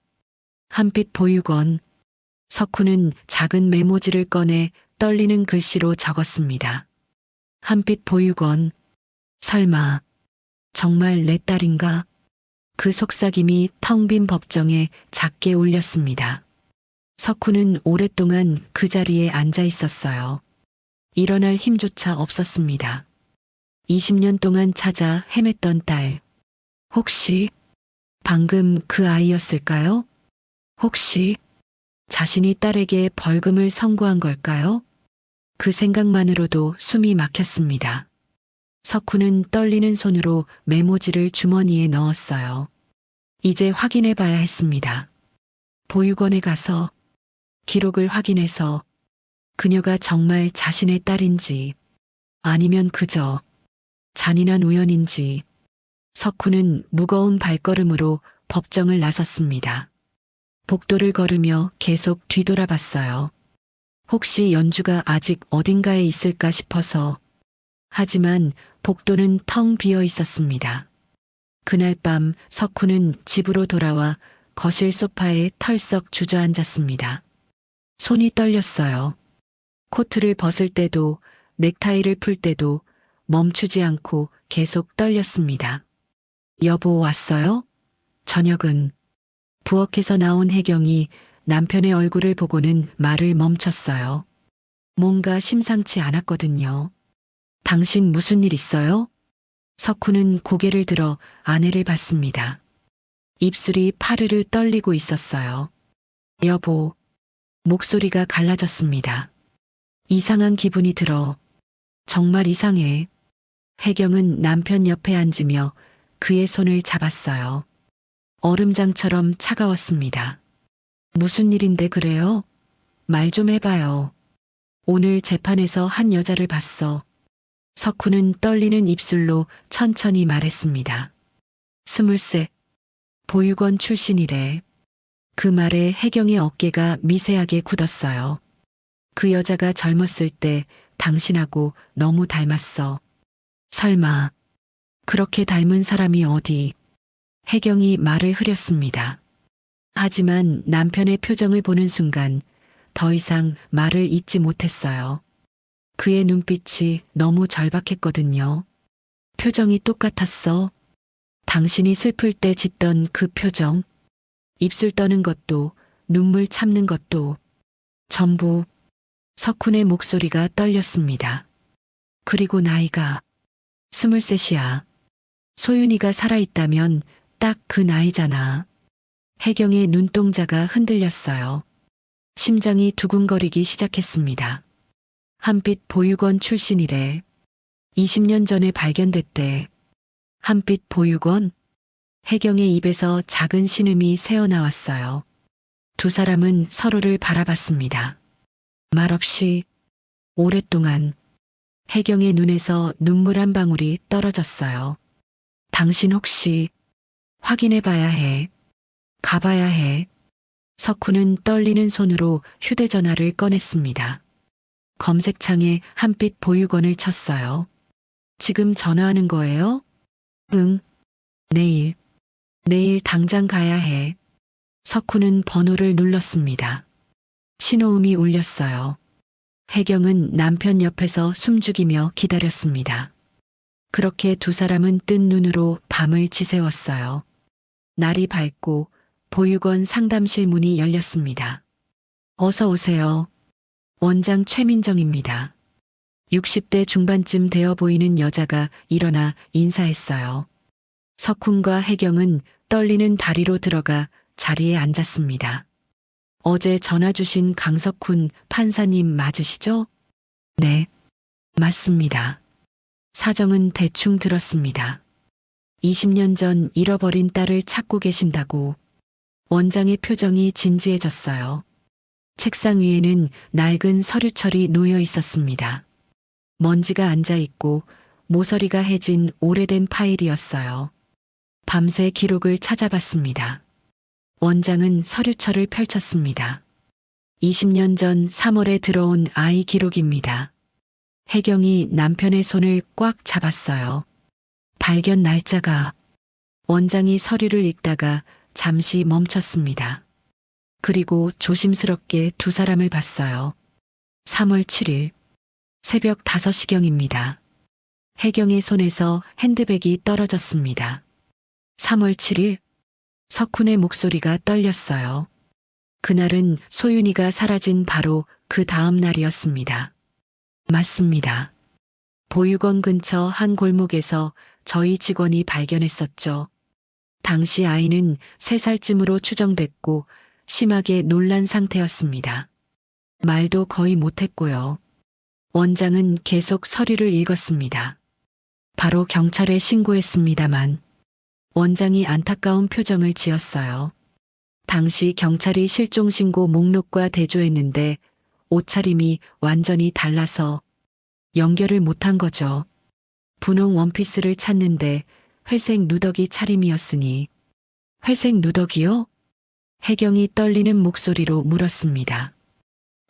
한빛 보육원. 석훈은 작은 메모지를 꺼내 떨리는 글씨로 적었습니다. 한빛 보육원. 설마 정말 내 딸인가? 그 속삭임이 텅 빈 법정에 작게 울렸습니다. 석훈은 오랫동안 그 자리에 앉아 있었어요. 일어날 힘조차 없었습니다. 20년 동안 찾아 헤맸던 딸. 혹시 방금 그 아이였을까요? 혹시 자신이 딸에게 벌금을 선고한 걸까요? 그 생각만으로도 숨이 막혔습니다. 석훈은 떨리는 손으로 메모지를 주머니에 넣었어요. 이제 확인해 봐야 했습니다. 보육원에 가서 기록을 확인해서 그녀가 정말 자신의 딸인지 아니면 그저 잔인한 우연인지. 석훈은 무거운 발걸음으로 법정을 나섰습니다. 복도를 걸으며 계속 뒤돌아봤어요. 혹시 연주가 아직 어딘가에 있을까 싶어서. 하지만 복도는 텅 비어 있었습니다. 그날 밤 석훈은 집으로 돌아와 거실 소파에 털썩 주저앉았습니다. 손이 떨렸어요. 코트를 벗을 때도 넥타이를 풀 때도 멈추지 않고 계속 떨렸습니다. 여보 왔어요? 저녁은. 부엌에서 나온 혜경이 남편의 얼굴을 보고는 말을 멈췄어요. 뭔가 심상치 않았거든요. 당신 무슨 일 있어요? 석훈은 고개를 들어 아내를 봤습니다. 입술이 파르르 떨리고 있었어요. 여보, 목소리가 갈라졌습니다. 이상한 기분이 들어. 정말 이상해. 혜경은 남편 옆에 앉으며 그의 손을 잡았어요. 얼음장처럼 차가웠습니다. 무슨 일인데 그래요? 말 좀 해봐요. 오늘 재판에서 한 여자를 봤어. 석훈은 떨리는 입술로 천천히 말했습니다. 23, 보육원 출신이래. 그 말에 혜경의 어깨가 미세하게 굳었어요. 그 여자가 젊었을 때 당신하고 너무 닮았어. 설마, 그렇게 닮은 사람이 어디? 혜경이 말을 흐렸습니다. 하지만 남편의 표정을 보는 순간 더 이상 말을 잇지 못했어요. 그의 눈빛이 너무 절박했거든요. 표정이 똑같았어. 당신이 슬플 때 짓던 그 표정. 입술 떠는 것도 눈물 참는 것도 전부. 석훈의 목소리가 떨렸습니다. 그리고 나이가 23이야. 소윤이가 살아있다면 딱 그 나이잖아. 혜경의 눈동자가 흔들렸어요. 심장이 두근거리기 시작했습니다. 한빛 보육원 출신이래. 20년 전에 발견됐대. 한빛 보육원? 혜경의 입에서 작은 신음이 새어나왔어요. 두 사람은 서로를 바라봤습니다. 말없이 오랫동안. 혜경의 눈에서 눈물 한 방울이 떨어졌어요. 당신 혹시 확인해 봐야 해. 가봐야 해. 석훈은 떨리는 손으로 휴대전화를 꺼냈습니다. 검색창에 한빛 보육원을 쳤어요. 지금 전화하는 거예요? 응. 내일. 내일 당장 가야 해. 석훈은 번호를 눌렀습니다. 신호음이 울렸어요. 혜경은 남편 옆에서 숨죽이며 기다렸습니다. 그렇게 두 사람은 뜬 눈으로 밤을 지새웠어요. 날이 밝고 보육원 상담실 문이 열렸습니다. 어서 오세요. 원장 최민정입니다. 60대 중반쯤 되어 보이는 여자가 일어나 인사했어요. 석훈과 혜경은 떨리는 다리로 들어가 자리에 앉았습니다. 어제 전화 주신 강석훈 판사님 맞으시죠? 네, 맞습니다. 사정은 대충 들었습니다. 20년 전 잃어버린 딸을 찾고 계신다고. 원장의 표정이 진지해졌어요. 책상 위에는 낡은 서류철이 놓여 있었습니다. 먼지가 앉아 있고 모서리가 해진 오래된 파일이었어요. 밤새 기록을 찾아봤습니다. 원장은 서류철을 펼쳤습니다. 20년 전 3월에 들어온 아이 기록입니다. 혜경이 남편의 손을 꽉 잡았어요. 발견 날짜가. 원장이 서류를 읽다가 잠시 멈췄습니다. 그리고 조심스럽게 두 사람을 봤어요. 3월 7일 새벽 5시경입니다. 혜경의 손에서 핸드백이 떨어졌습니다. 3월 7일 석훈의 목소리가 떨렸어요. 그날은 소윤이가 사라진 바로 그 다음 날이었습니다. 맞습니다. 보육원 근처 한 골목에서 저희 직원이 발견했었죠. 당시 아이는 3살쯤으로 추정됐고 심하게 놀란 상태였습니다. 말도 거의 못했고요. 원장은 계속 서류를 읽었습니다. 바로 경찰에 신고했습니다만 원장이 안타까운 표정을 지었어요. 당시 경찰이 실종신고 목록과 대조했는데 옷차림이 완전히 달라서 연결을 못한 거죠. 분홍 원피스를 찾는데 회색 누더기 차림이었으니. 회색 누더기요? 혜경이 떨리는 목소리로 물었습니다.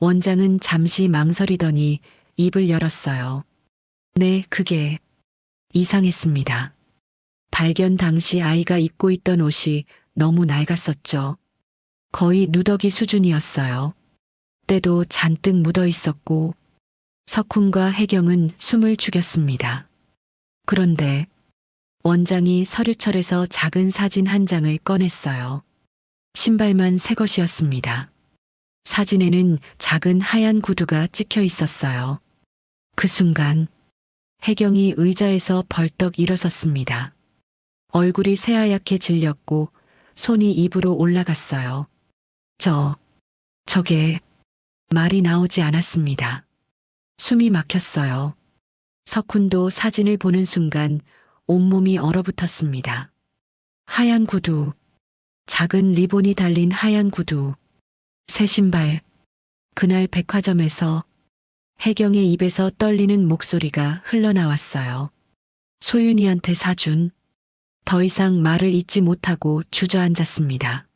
원장은 잠시 망설이더니 입을 열었어요. 네, 그게 이상했습니다. 발견 당시 아이가 입고 있던 옷이 너무 낡았었죠. 거의 누더기 수준이었어요. 때도 잔뜩 묻어 있었고. 석훈과 혜경은 숨을 죽였습니다. 그런데 원장이 서류철에서 작은 사진 한 장을 꺼냈어요. 신발만 새 것이었습니다. 사진에는 작은 하얀 구두가 찍혀 있었어요. 그 순간 혜경이 의자에서 벌떡 일어섰습니다. 얼굴이 새하얗게 질렸고 손이 입으로 올라갔어요. 저게 말이 나오지 않았습니다. 숨이 막혔어요. 석훈도 사진을 보는 순간 온몸이 얼어붙었습니다. 하얀 구두, 작은 리본이 달린 하얀 구두, 새 신발. 그날 백화점에서 혜경의 입에서 떨리는 목소리가 흘러나왔어요. 소윤이한테 사준. 더 이상 말을 잇지 못하고 주저앉았습니다.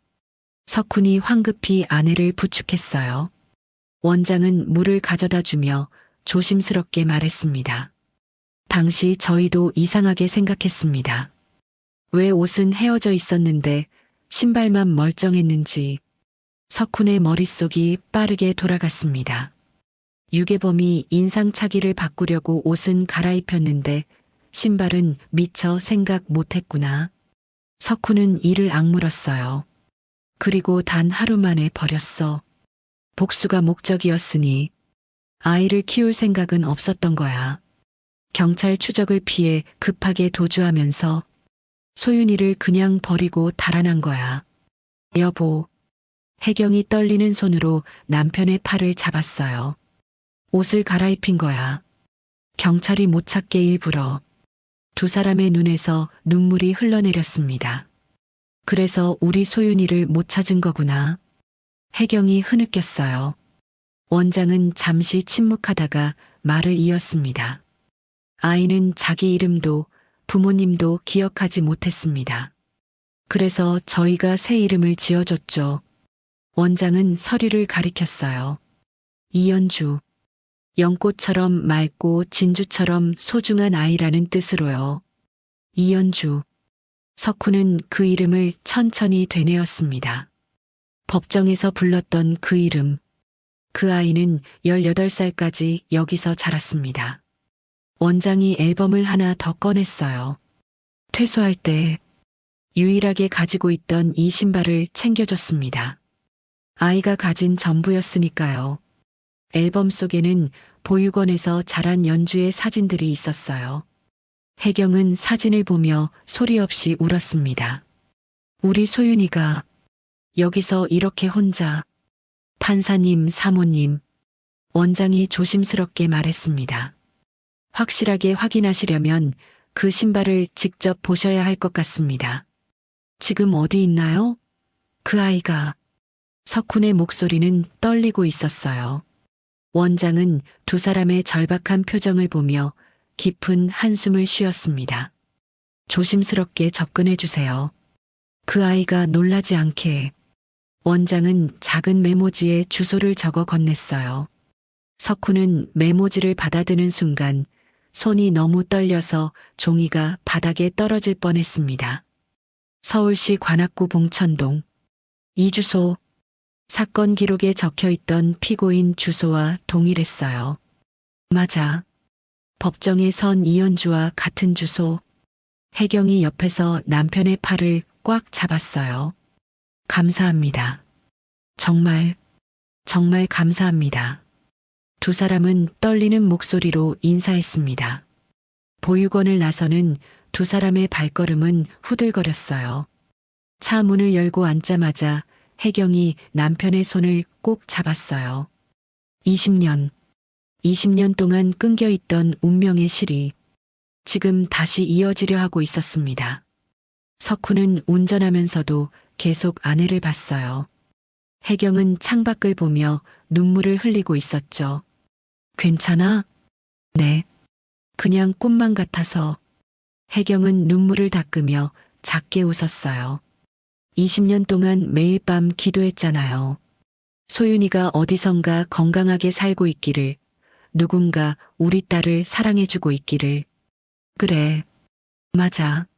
석훈이 황급히 아내를 부축했어요. 원장은 물을 가져다 주며 조심스럽게 말했습니다. 당시 저희도 이상하게 생각했습니다. 왜 옷은 헤어져 있었는데 신발만 멀쩡했는지. 석훈의 머릿속이 빠르게 돌아갔습니다. 유괴범이 인상착의를 바꾸려고 옷은 갈아입혔는데 신발은 미처 생각 못했구나. 석훈은 이를 악물었어요. 그리고 단 하루 만에 버렸어. 복수가 목적이었으니 아이를 키울 생각은 없었던 거야. 경찰 추적을 피해 급하게 도주하면서 소윤이를 그냥 버리고 달아난 거야. 여보. 혜경이 떨리는 손으로 남편의 팔을 잡았어요. 옷을 갈아입힌 거야. 경찰이 못 찾게 일부러. 두 사람의 눈에서 눈물이 흘러내렸습니다. 그래서 우리 소윤이를 못 찾은 거구나. 혜경이 흐느꼈어요. 원장은 잠시 침묵하다가 말을 이었습니다. 아이는 자기 이름도 부모님도 기억하지 못했습니다. 그래서 저희가 새 이름을 지어줬죠. 원장은 서류를 가리켰어요. 이연주. 연꽃처럼 맑고 진주처럼 소중한 아이라는 뜻으로요. 이연주. 석훈은 그 이름을 천천히 되뇌었습니다. 법정에서 불렀던 그 이름. 그 아이는 18살까지 여기서 자랐습니다. 원장이 앨범을 하나 더 꺼냈어요. 퇴소할 때 유일하게 가지고 있던 이 신발을 챙겨줬습니다. 아이가 가진 전부였으니까요. 앨범 속에는 보육원에서 자란 연주의 사진들이 있었어요. 혜경은 사진을 보며 소리 없이 울었습니다. 우리 소윤이가 여기서 이렇게 혼자. 판사님, 사모님. 원장이 조심스럽게 말했습니다. 확실하게 확인하시려면 그 신발을 직접 보셔야 할 것 같습니다. 지금 어디 있나요? 그 아이가. 석훈의 목소리는 떨리고 있었어요. 원장은 두 사람의 절박한 표정을 보며 깊은 한숨을 쉬었습니다. 조심스럽게 접근해 주세요. 그 아이가 놀라지 않게. 원장은 작은 메모지에 주소를 적어 건넸어요. 석훈은 메모지를 받아드는 순간 손이 너무 떨려서 종이가 바닥에 떨어질 뻔했습니다. 서울시 관악구 봉천동. 이 주소. 사건 기록에 적혀있던 피고인 주소와 동일했어요. 맞아. 법정에 선 이연주와 같은 주소. 혜경이 옆에서 남편의 팔을 꽉 잡았어요. 감사합니다. 정말 감사합니다. 두 사람은 떨리는 목소리로 인사했습니다. 보육원을 나서는 두 사람의 발걸음은 후들거렸어요. 차 문을 열고 앉자마자 혜경이 남편의 손을 꼭 잡았어요. 20년 동안 끊겨있던 운명의 실이 지금 다시 이어지려 하고 있었습니다. 석훈은 운전하면서도 계속 아내를 봤어요. 혜경은 창밖을 보며 눈물을 흘리고 있었죠. 괜찮아? 네. 그냥 꿈만 같아서. 혜경은 눈물을 닦으며 작게 웃었어요. 20년 동안 매일 밤 기도했잖아요. 소윤이가 어디선가 건강하게 살고 있기를, 누군가 우리 딸을 사랑해주고 있기를. 그래. 맞아.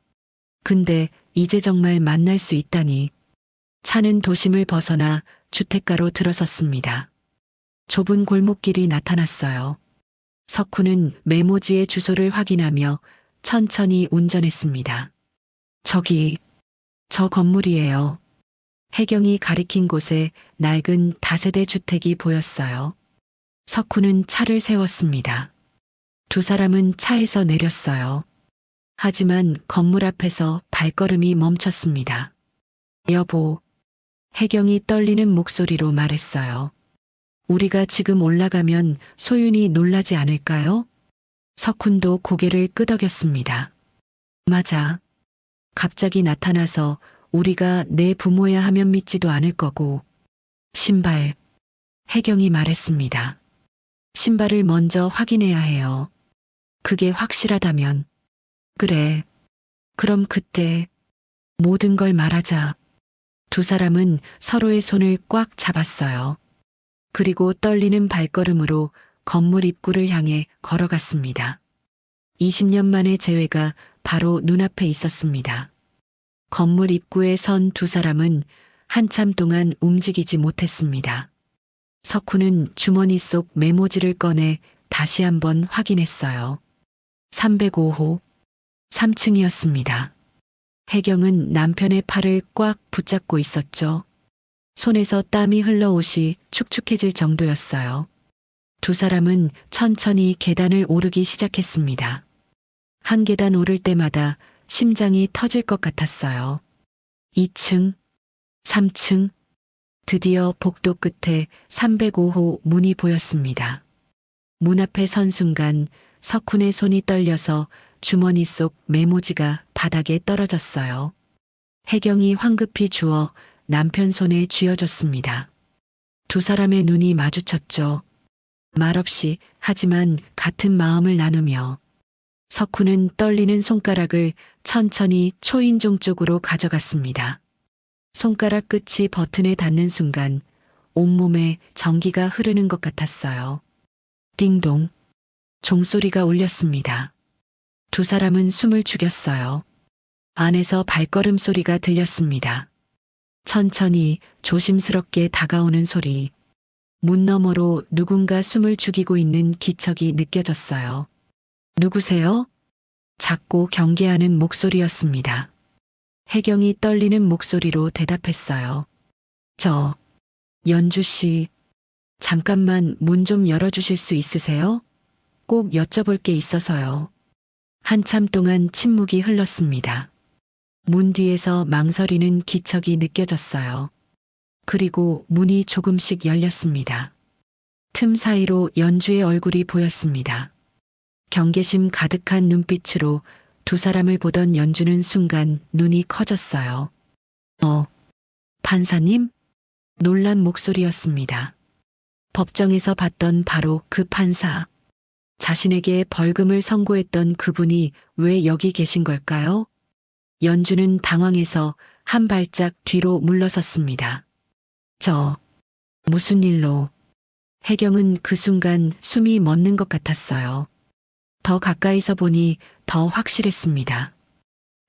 근데 이제 정말 만날 수 있다니. 차는 도심을 벗어나 주택가로 들어섰습니다. 좁은 골목길이 나타났어요. 석훈은 메모지의 주소를 확인하며 천천히 운전했습니다. 저 건물이에요. 혜경이 가리킨 곳에 낡은 다세대 주택이 보였어요. 석훈은 차를 세웠습니다. 두 사람은 차에서 내렸어요. 하지만 건물 앞에서 발걸음이 멈췄습니다. 여보, 혜경이 떨리는 목소리로 말했어요. 우리가 지금 올라가면 소윤이 놀라지 않을까요? 석훈도 고개를 끄덕였습니다. 맞아. 갑자기 나타나서 우리가 내 부모야 하면 믿지도 않을 거고. 신발. 혜경이 말했습니다. 신발을 먼저 확인해야 해요. 그게 확실하다면. 그래. 그럼 그때 모든 걸 말하자. 두 사람은 서로의 손을 꽉 잡았어요. 그리고 떨리는 발걸음으로 건물 입구를 향해 걸어갔습니다. 20년 만의 재회가 바로 눈앞에 있었습니다. 건물 입구에 선 두 사람은 한참 동안 움직이지 못했습니다. 석훈은 주머니 속 메모지를 꺼내 다시 한번 확인했어요. 305호, 3층이었습니다. 혜경은 남편의 팔을 꽉 붙잡고 있었죠. 손에서 땀이 흘러옷이 축축해질 정도였어요. 두 사람은 천천히 계단을 오르기 시작했습니다. 한 계단 오를 때마다 심장이 터질 것 같았어요. 2층, 3층, 드디어 복도 끝에 305호 문이 보였습니다. 문 앞에 선 순간 석훈의 손이 떨려서 주머니 속 메모지가 바닥에 떨어졌어요. 혜경이 황급히 주워 남편 손에 쥐어줬습니다. 두 사람의 눈이 마주쳤죠. 말없이 하지만 같은 마음을 나누며 석훈은 떨리는 손가락을 천천히 초인종 쪽으로 가져갔습니다. 손가락 끝이 버튼에 닿는 순간 온몸에 전기가 흐르는 것 같았어요. 띵동. 종소리가 울렸습니다. 두 사람은 숨을 죽였어요. 안에서 발걸음 소리가 들렸습니다. 천천히 조심스럽게 다가오는 소리. 문 너머로 누군가 숨을 죽이고 있는 기척이 느껴졌어요. 누구세요? 작고 경계하는 목소리였습니다. 혜경이 떨리는 목소리로 대답했어요. 저, 연주 씨, 잠깐만 문 좀 열어주실 수 있으세요? 꼭 여쭤볼 게 있어서요. 한참 동안 침묵이 흘렀습니다. 문 뒤에서 망설이는 기척이 느껴졌어요. 그리고 문이 조금씩 열렸습니다. 틈 사이로 연주의 얼굴이 보였습니다. 경계심 가득한 눈빛으로 두 사람을 보던 연주는 순간 눈이 커졌어요. 판사님? 놀란 목소리였습니다. 법정에서 봤던 바로 그 판사. 자신에게 벌금을 선고했던 그분이 왜 여기 계신 걸까요? 연주는 당황해서 한 발짝 뒤로 물러섰습니다. 무슨 일로? 혜경은 그 순간 숨이 멎는 것 같았어요. 더 가까이서 보니 더 확실했습니다.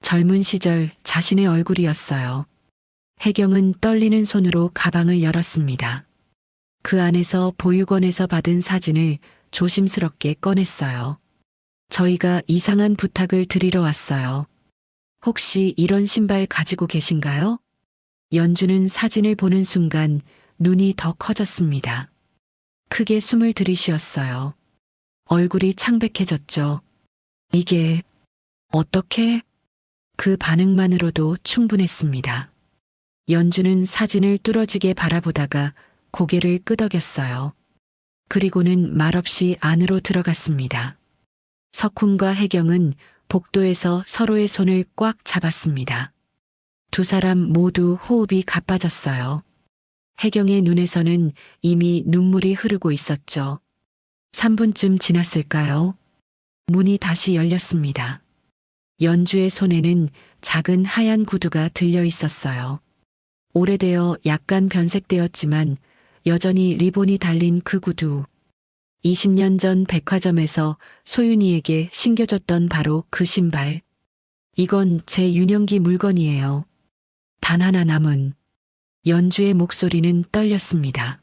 젊은 시절 자신의 얼굴이었어요. 혜경은 떨리는 손으로 가방을 열었습니다. 그 안에서 보육원에서 받은 사진을 조심스럽게 꺼냈어요. 저희가 이상한 부탁을 드리러 왔어요. 혹시 이런 신발 가지고 계신가요? 연주는 사진을 보는 순간 눈이 더 커졌습니다. 크게 숨을 들이쉬었어요. 얼굴이 창백해졌죠. 이게 어떻게? 그 반응만으로도 충분했습니다. 연주는 사진을 뚫어지게 바라보다가 고개를 끄덕였어요. 그리고는 말없이 안으로 들어갔습니다. 석훈과 혜경은 복도에서 서로의 손을 꽉 잡았습니다. 두 사람 모두 호흡이 가빠졌어요. 혜경의 눈에서는 이미 눈물이 흐르고 있었죠. 3분쯤 지났을까요? 문이 다시 열렸습니다. 연주의 손에는 작은 하얀 구두가 들려 있었어요. 오래되어 약간 변색되었지만 여전히 리본이 달린 그 구두. 20년 전 백화점에서 소윤이에게 신겨줬던 바로 그 신발. 이건 제 유년기 물건이에요. 단 하나 남은. 연주의 목소리는 떨렸습니다.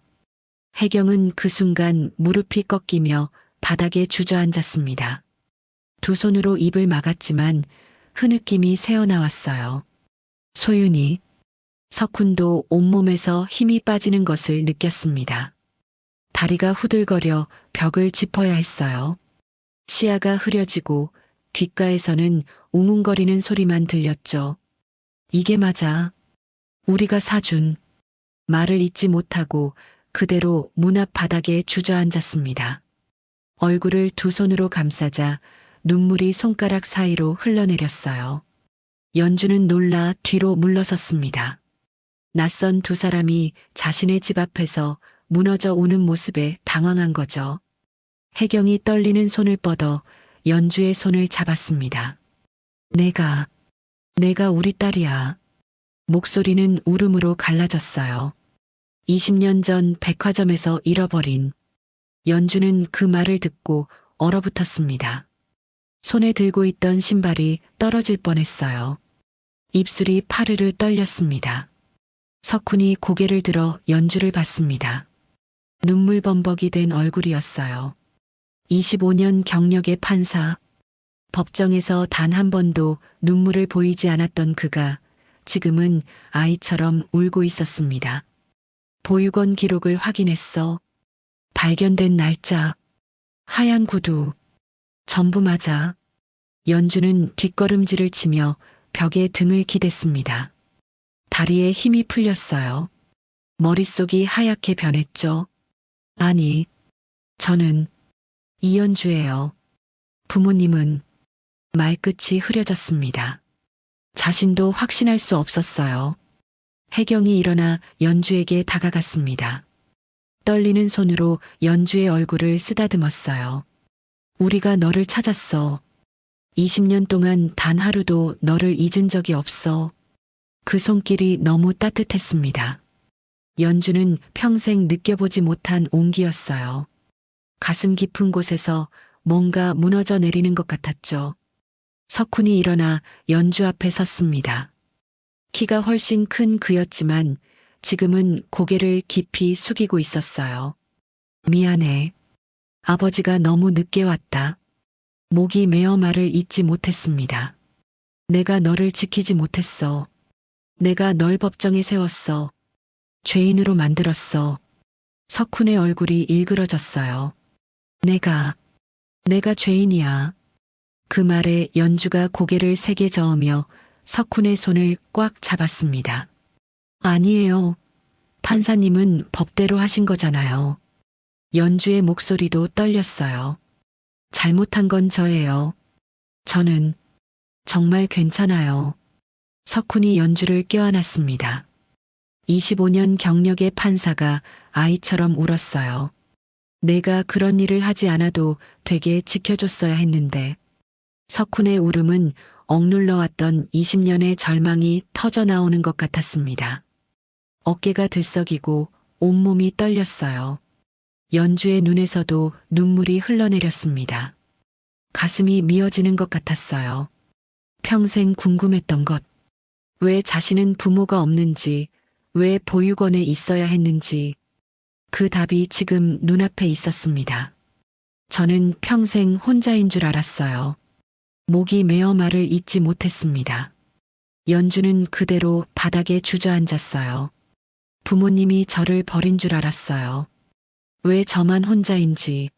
혜경은 그 순간 무릎이 꺾이며 바닥에 주저앉았습니다. 두 손으로 입을 막았지만 흐느낌이 새어나왔어요. 소윤이. 석훈도 온몸에서 힘이 빠지는 것을 느꼈습니다. 다리가 후들거려 벽을 짚어야 했어요. 시야가 흐려지고 귓가에서는 웅웅거리는 소리만 들렸죠. 이게 맞아. 우리가 사준. 말을 잇지 못하고 그대로 문 앞 바닥에 주저앉았습니다. 얼굴을 두 손으로 감싸자 눈물이 손가락 사이로 흘러내렸어요. 연주는 놀라 뒤로 물러섰습니다. 낯선 두 사람이 자신의 집 앞에서 무너져 오는 모습에 당황한 거죠. 혜경이 떨리는 손을 뻗어 연주의 손을 잡았습니다. 내가 우리 딸이야. 목소리는 울음으로 갈라졌어요. 20년 전 백화점에서 잃어버린. 연주는 그 말을 듣고 얼어붙었습니다. 손에 들고 있던 신발이 떨어질 뻔했어요. 입술이 파르르 떨렸습니다. 석훈이 고개를 들어 연주를 봤습니다. 눈물 범벅이 된 얼굴이었어요. 25년 경력의 판사. 법정에서 단 한 번도 눈물을 보이지 않았던 그가 지금은 아이처럼 울고 있었습니다. 보육원 기록을 확인했어. 발견된 날짜, 하얀 구두, 전부 맞아. 연주는 뒷걸음질을 치며 벽에 등을 기댔습니다. 다리에 힘이 풀렸어요. 머릿속이 하얗게 변했죠. 아니, 저는 이연주예요. 부모님은. 말끝이 흐려졌습니다. 자신도 확신할 수 없었어요. 혜경이 일어나 연주에게 다가갔습니다. 떨리는 손으로 연주의 얼굴을 쓰다듬었어요. 우리가 너를 찾았어. 20년 동안 단 하루도 너를 잊은 적이 없어. 그 손길이 너무 따뜻했습니다. 연주는 평생 느껴보지 못한 온기였어요. 가슴 깊은 곳에서 뭔가 무너져 내리는 것 같았죠. 석훈이 일어나 연주 앞에 섰습니다. 키가 훨씬 큰 그였지만 지금은 고개를 깊이 숙이고 있었어요. 미안해. 아버지가 너무 늦게 왔다. 목이 메어 말을 잇지 못했습니다. 내가 너를 지키지 못했어. 내가 널 법정에 세웠어. 죄인으로 만들었어. 석훈의 얼굴이 일그러졌어요. 내가 죄인이야. 그 말에 연주가 고개를 세게 저으며 석훈의 손을 꽉 잡았습니다. 아니에요. 판사님은 법대로 하신 거잖아요. 연주의 목소리도 떨렸어요. 잘못한 건 저예요. 저는 정말 괜찮아요. 석훈이 연주를 껴안았습니다. 25년 경력의 판사가 아이처럼 울었어요. 내가 그런 일을 하지 않아도 되게 지켜줬어야 했는데. 석훈의 울음은 억눌러왔던 20년의 절망이 터져나오는 것 같았습니다. 어깨가 들썩이고 온몸이 떨렸어요. 연주의 눈에서도 눈물이 흘러내렸습니다. 가슴이 미어지는 것 같았어요. 평생 궁금했던 것. 왜 자신은 부모가 없는지, 왜 보육원에 있어야 했는지, 그 답이 지금 눈앞에 있었습니다. 저는 평생 혼자인 줄 알았어요. 목이 메어 말을 잇지 못했습니다. 연주는 그대로 바닥에 주저앉았어요. 부모님이 저를 버린 줄 알았어요. 왜 저만 혼자인지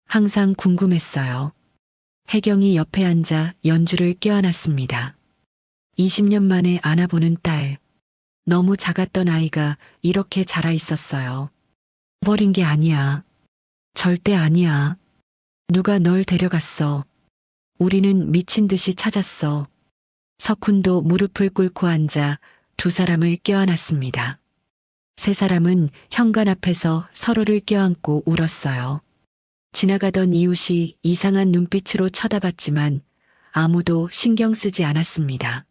항상 궁금했어요. 혜경이 옆에 앉아 연주를 껴안았습니다. 20년 만에 안아보는 딸. 너무 작았던 아이가 이렇게 자라 있었어요. 버린 게 아니야. 절대 아니야. 누가 널 데려갔어. 우리는 미친 듯이 찾았어. 석훈도 무릎을 꿇고 앉아 두 사람을 껴안았습니다. 세 사람은 현관 앞에서 서로를 껴안고 울었어요. 지나가던 이웃이 이상한 눈빛으로 쳐다봤지만 아무도 신경 쓰지 않았습니다.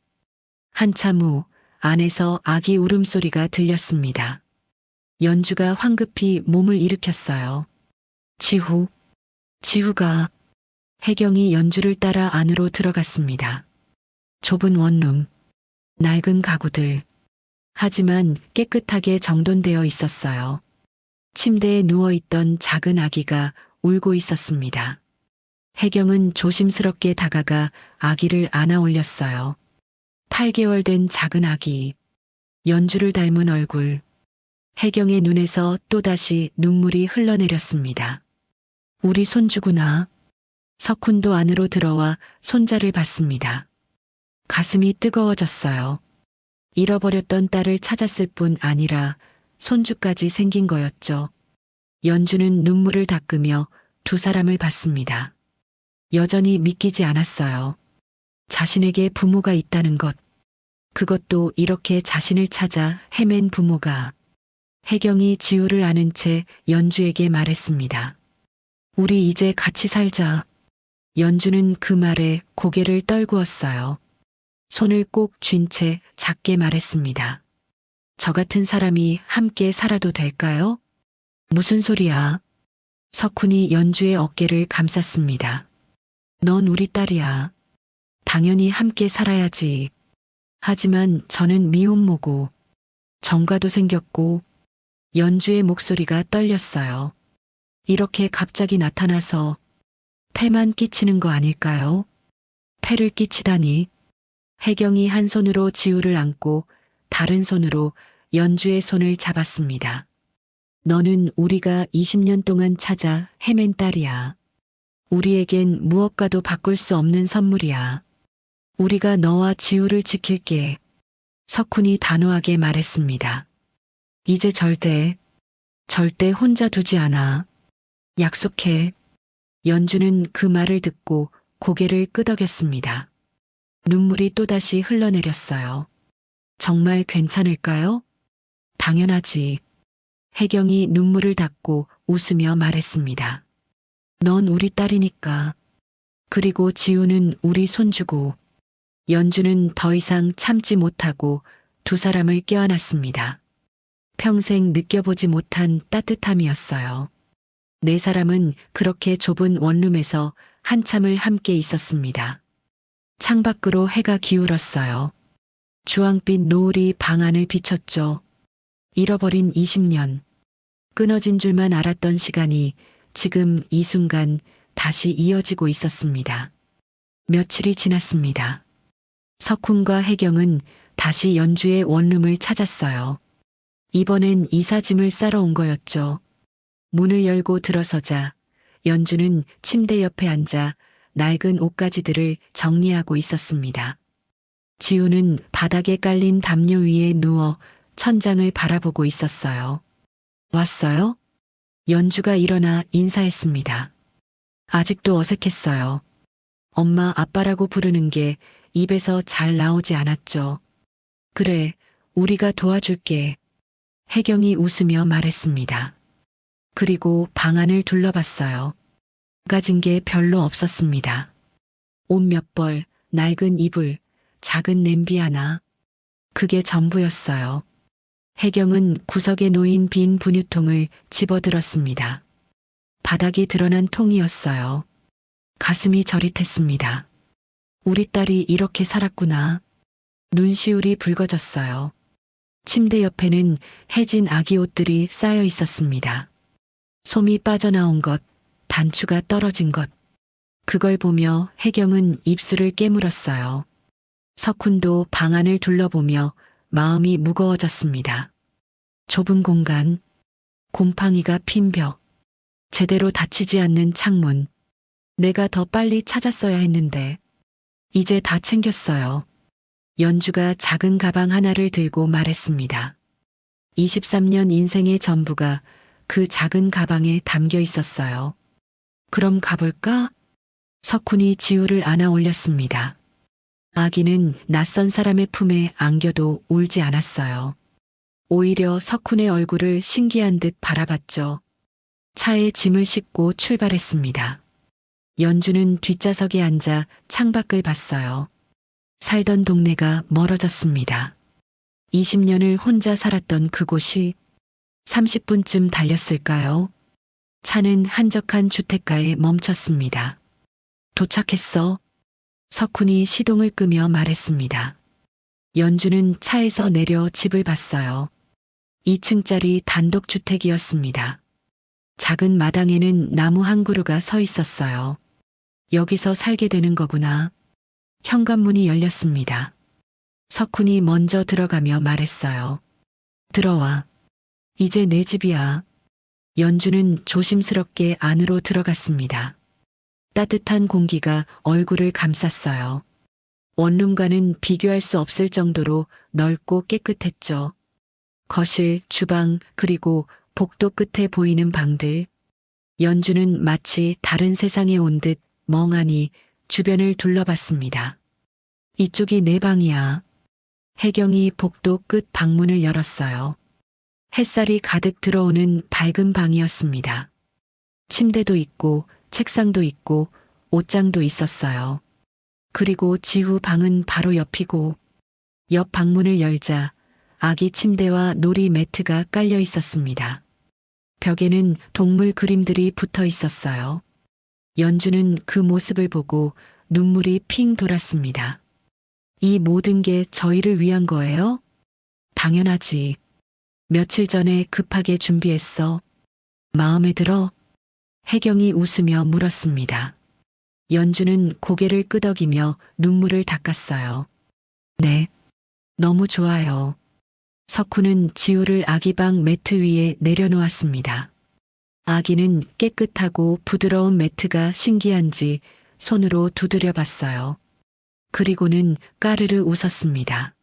한참 후 안에서 아기 울음소리가 들렸습니다. 연주가 황급히 몸을 일으켰어요. 지후가. 혜경이 연주를 따라 안으로 들어갔습니다. 좁은 원룸, 낡은 가구들. 하지만 깨끗하게 정돈되어 있었어요. 침대에 누워있던 작은 아기가 울고 있었습니다. 혜경은 조심스럽게 다가가 아기를 안아 올렸어요. 8개월 된 작은 아기, 연주를 닮은 얼굴. 혜경의 눈에서 또다시 눈물이 흘러내렸습니다. 우리 손주구나. 석훈도 안으로 들어와 손자를 받습니다. 가슴이 뜨거워졌어요. 잃어버렸던 딸을 찾았을 뿐 아니라 손주까지 생긴 거였죠. 연주는 눈물을 닦으며 두 사람을 봤습니다. 여전히 믿기지 않았어요. 자신에게 부모가 있다는 것. 그것도 이렇게 자신을 찾아 헤맨 부모가. 혜경이 지우를 아는 채 연주에게 말했습니다. 우리 이제 같이 살자. 연주는 그 말에 고개를 떨구었어요. 손을 꼭 쥔 채 작게 말했습니다. 저 같은 사람이 함께 살아도 될까요? 무슨 소리야? 석훈이 연주의 어깨를 감쌌습니다. 넌 우리 딸이야. 당연히 함께 살아야지. 하지만 저는 미혼모고 정과도 생겼고. 연주의 목소리가 떨렸어요. 이렇게 갑자기 나타나서 폐만 끼치는 거 아닐까요? 폐를 끼치다니. 혜경이 한 손으로 지우를 안고 다른 손으로 연주의 손을 잡았습니다. 너는 우리가 20년 동안 찾아 헤맨 딸이야. 우리에겐 무엇과도 바꿀 수 없는 선물이야. 우리가 너와 지우를 지킬게. 석훈이 단호하게 말했습니다. 이제 절대 혼자 두지 않아. 약속해. 연주는 그 말을 듣고 고개를 끄덕였습니다. 눈물이 또다시 흘러내렸어요. 정말 괜찮을까요? 당연하지. 혜경이 눈물을 닦고 웃으며 말했습니다. 넌 우리 딸이니까. 그리고 지우는 우리 손주고. 연주는 더 이상 참지 못하고 두 사람을 껴안았습니다. 평생 느껴보지 못한 따뜻함이었어요. 네 사람은 그렇게 좁은 원룸에서 한참을 함께 있었습니다. 창밖으로 해가 기울었어요. 주황빛 노을이 방 안을 비췄죠. 잃어버린 20년. 끊어진 줄만 알았던 시간이 지금 이 순간 다시 이어지고 있었습니다. 며칠이 지났습니다. 석훈과 혜경은 다시 연주의 원룸을 찾았어요. 이번엔 이삿짐을 싸러 온 거였죠. 문을 열고 들어서자 연주는 침대 옆에 앉아 낡은 옷가지들을 정리하고 있었습니다. 지우는 바닥에 깔린 담요 위에 누워 천장을 바라보고 있었어요. 왔어요? 연주가 일어나 인사했습니다. 아직도 어색했어요. 엄마 아빠라고 부르는 게 입에서 잘 나오지 않았죠. 그래, 우리가 도와줄게. 혜경이 웃으며 말했습니다. 그리고 방 안을 둘러봤어요. 가진 게 별로 없었습니다. 옷 몇 벌, 낡은 이불, 작은 냄비 하나. 그게 전부였어요. 혜경은 구석에 놓인 빈 분유통을 집어들었습니다. 바닥이 드러난 통이었어요. 가슴이 저릿했습니다. 우리 딸이 이렇게 살았구나. 눈시울이 붉어졌어요. 침대 옆에는 해진 아기 옷들이 쌓여 있었습니다. 솜이 빠져나온 것, 단추가 떨어진 것. 그걸 보며 혜경은 입술을 깨물었어요. 석훈도 방 안을 둘러보며 마음이 무거워졌습니다. 좁은 공간, 곰팡이가 핀 벽, 제대로 닫히지 않는 창문. 내가 더 빨리 찾았어야 했는데. 이제 다 챙겼어요. 연주가 작은 가방 하나를 들고 말했습니다. 23년 인생의 전부가 그 작은 가방에 담겨 있었어요. 그럼 가볼까? 석훈이 지우를 안아 올렸습니다. 아기는 낯선 사람의 품에 안겨도 울지 않았어요. 오히려 석훈의 얼굴을 신기한 듯 바라봤죠. 차에 짐을 싣고 출발했습니다. 연주는 뒷좌석에 앉아 창밖을 봤어요. 살던 동네가 멀어졌습니다. 20년을 혼자 살았던 그곳이 30분쯤 달렸을까요? 차는 한적한 주택가에 멈췄습니다. 도착했어. 석훈이 시동을 끄며 말했습니다. 연주는 차에서 내려 집을 봤어요. 2층짜리 단독주택이었습니다. 작은 마당에는 나무 한 그루가 서 있었어요. 여기서 살게 되는 거구나. 현관문이 열렸습니다. 석훈이 먼저 들어가며 말했어요. 들어와. 이제 내 집이야. 연주는 조심스럽게 안으로 들어갔습니다. 따뜻한 공기가 얼굴을 감쌌어요. 원룸과는 비교할 수 없을 정도로 넓고 깨끗했죠. 거실, 주방, 그리고 복도 끝에 보이는 방들. 연주는 마치 다른 세상에 온 듯 멍하니 주변을 둘러봤습니다. 이쪽이 내 방이야. 혜경이 복도 끝 방문을 열었어요. 햇살이 가득 들어오는 밝은 방이었습니다. 침대도 있고 책상도 있고 옷장도 있었어요. 그리고 지후 방은 바로 옆이고 옆 방문을 열자 아기 침대와 놀이 매트가 깔려 있었습니다. 벽에는 동물 그림들이 붙어 있었어요. 연주는 그 모습을 보고 눈물이 핑 돌았습니다. 이 모든 게 저희를 위한 거예요? 당연하지. 며칠 전에 급하게 준비했어. 마음에 들어? 혜경이 웃으며 물었습니다. 연주는 고개를 끄덕이며 눈물을 닦았어요. 네. 너무 좋아요. 석훈은 지우를 아기방 매트 위에 내려놓았습니다. 아기는 깨끗하고 부드러운 매트가 신기한지 손으로 두드려 봤어요. 그리고는 까르르 웃었습니다.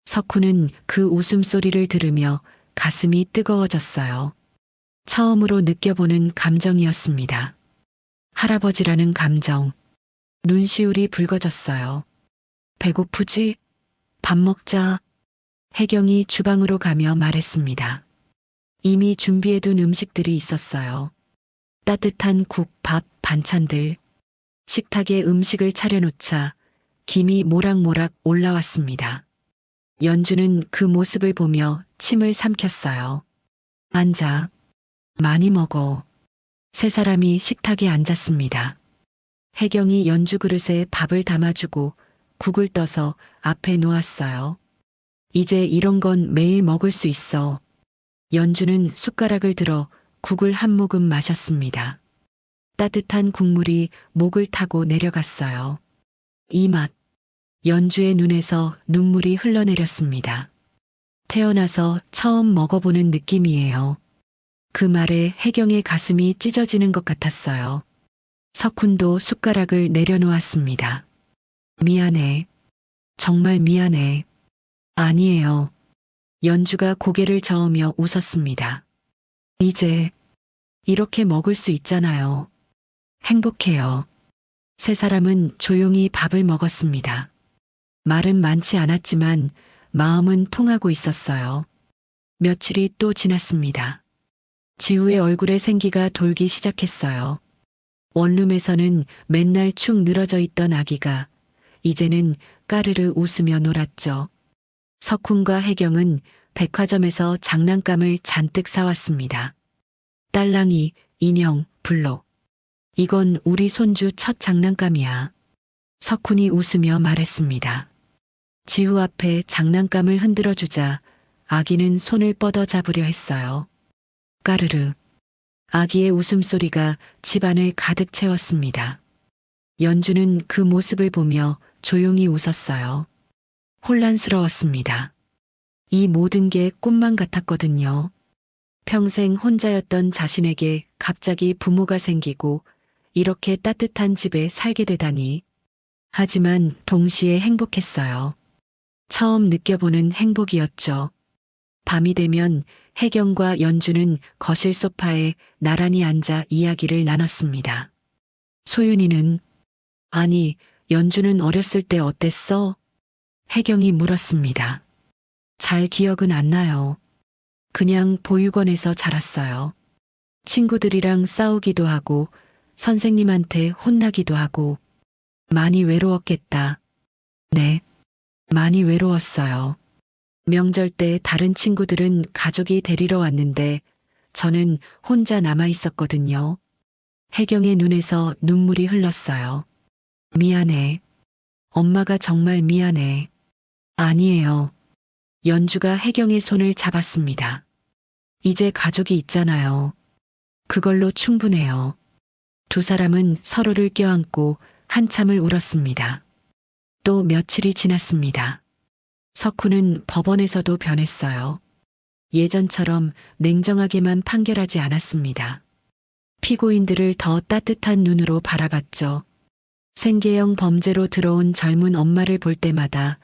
석훈은 그 웃음소리를 들으며 가슴이 뜨거워졌어요. 처음으로 느껴보는 감정이었습니다. 할아버지라는 감정. 눈시울이 붉어졌어요. 배고프지? 밥 먹자. 혜경이 주방으로 가며 말했습니다. 이미 준비해둔 음식들이 있었어요. 따뜻한 국, 밥, 반찬들. 식탁에 음식을 차려놓자 김이 모락모락 올라왔습니다. 연주는 그 모습을 보며 침을 삼켰어요. 앉아. 많이 먹어. 세 사람이 식탁에 앉았습니다. 혜경이 연주 그릇에 밥을 담아주고 국을 떠서 앞에 놓았어요. 이제 이런 건 매일 먹을 수 있어. 연주는 숟가락을 들어 국을 한 모금 마셨습니다. 따뜻한 국물이 목을 타고 내려갔어요. 이 맛. 연주의 눈에서 눈물이 흘러내렸습니다. 태어나서 처음 먹어보는 느낌이에요. 그 말에 혜경의 가슴이 찢어지는 것 같았어요. 석훈도 숟가락을 내려놓았습니다. 미안해. 정말 미안해. 아니에요. 연주가 고개를 저으며 웃었습니다. 이제 이렇게 먹을 수 있잖아요. 행복해요. 세 사람은 조용히 밥을 먹었습니다. 말은 많지 않았지만 마음은 통하고 있었어요. 며칠이 또 지났습니다. 지우의 얼굴에 생기가 돌기 시작했어요. 원룸에서는 맨날 축 늘어져 있던 아기가 이제는 까르르 웃으며 놀았죠. 석훈과 혜경은 백화점에서 장난감을 잔뜩 사왔습니다. 딸랑이, 인형, 블록. 이건 우리 손주 첫 장난감이야. 석훈이 웃으며 말했습니다. 지우 앞에 장난감을 흔들어주자 아기는 손을 뻗어 잡으려 했어요. 까르르. 아기의 웃음소리가 집안을 가득 채웠습니다. 연주는 그 모습을 보며 조용히 웃었어요. 혼란스러웠습니다. 이 모든 게 꿈만 같았거든요. 평생 혼자였던 자신에게 갑자기 부모가 생기고 이렇게 따뜻한 집에 살게 되다니. 하지만 동시에 행복했어요. 처음 느껴보는 행복이었죠. 밤이 되면 혜경과 연주는 거실 소파에 나란히 앉아 이야기를 나눴습니다. 소윤이는, 아니, 연주는 어렸을 때 어땠어? 혜경이 물었습니다. 잘 기억은 안 나요. 그냥 보육원에서 자랐어요. 친구들이랑 싸우기도 하고 선생님한테 혼나기도 하고 많이 외로웠겠다. 네, 많이 외로웠어요. 명절 때 다른 친구들은 가족이 데리러 왔는데 저는 혼자 남아 있었거든요. 혜경의 눈에서 눈물이 흘렀어요. 미안해. 엄마가 정말 미안해. 아니에요. 연주가 혜경의 손을 잡았습니다. 이제 가족이 있잖아요. 그걸로 충분해요. 두 사람은 서로를 껴안고 한참을 울었습니다. 또 며칠이 지났습니다. 석훈은 법원에서도 변했어요. 예전처럼 냉정하게만 판결하지 않았습니다. 피고인들을 더 따뜻한 눈으로 바라봤죠. 생계형 범죄로 들어온 젊은 엄마를 볼 때마다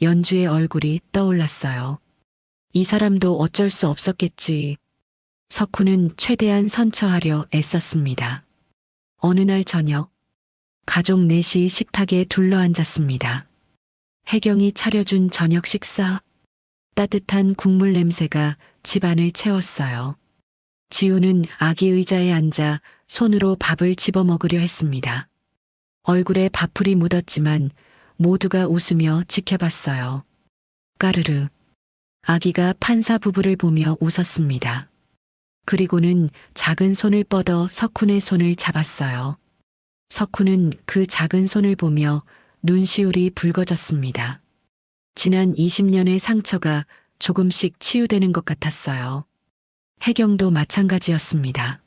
연주의 얼굴이 떠올랐어요. 이 사람도 어쩔 수 없었겠지. 석훈은 최대한 선처하려 애썼습니다. 어느 날 저녁, 가족 넷이 식탁에 둘러앉았습니다. 혜경이 차려준 저녁 식사. 따뜻한 국물 냄새가 집안을 채웠어요. 지우는 아기 의자에 앉아 손으로 밥을 집어 먹으려 했습니다. 얼굴에 밥풀이 묻었지만 모두가 웃으며 지켜봤어요. 까르르. 아기가 판사 부부를 보며 웃었습니다. 그리고는 작은 손을 뻗어 석훈의 손을 잡았어요. 석훈은 그 작은 손을 보며 눈시울이 붉어졌습니다. 지난 20년의 상처가 조금씩 치유되는 것 같았어요. 혜경도 마찬가지였습니다.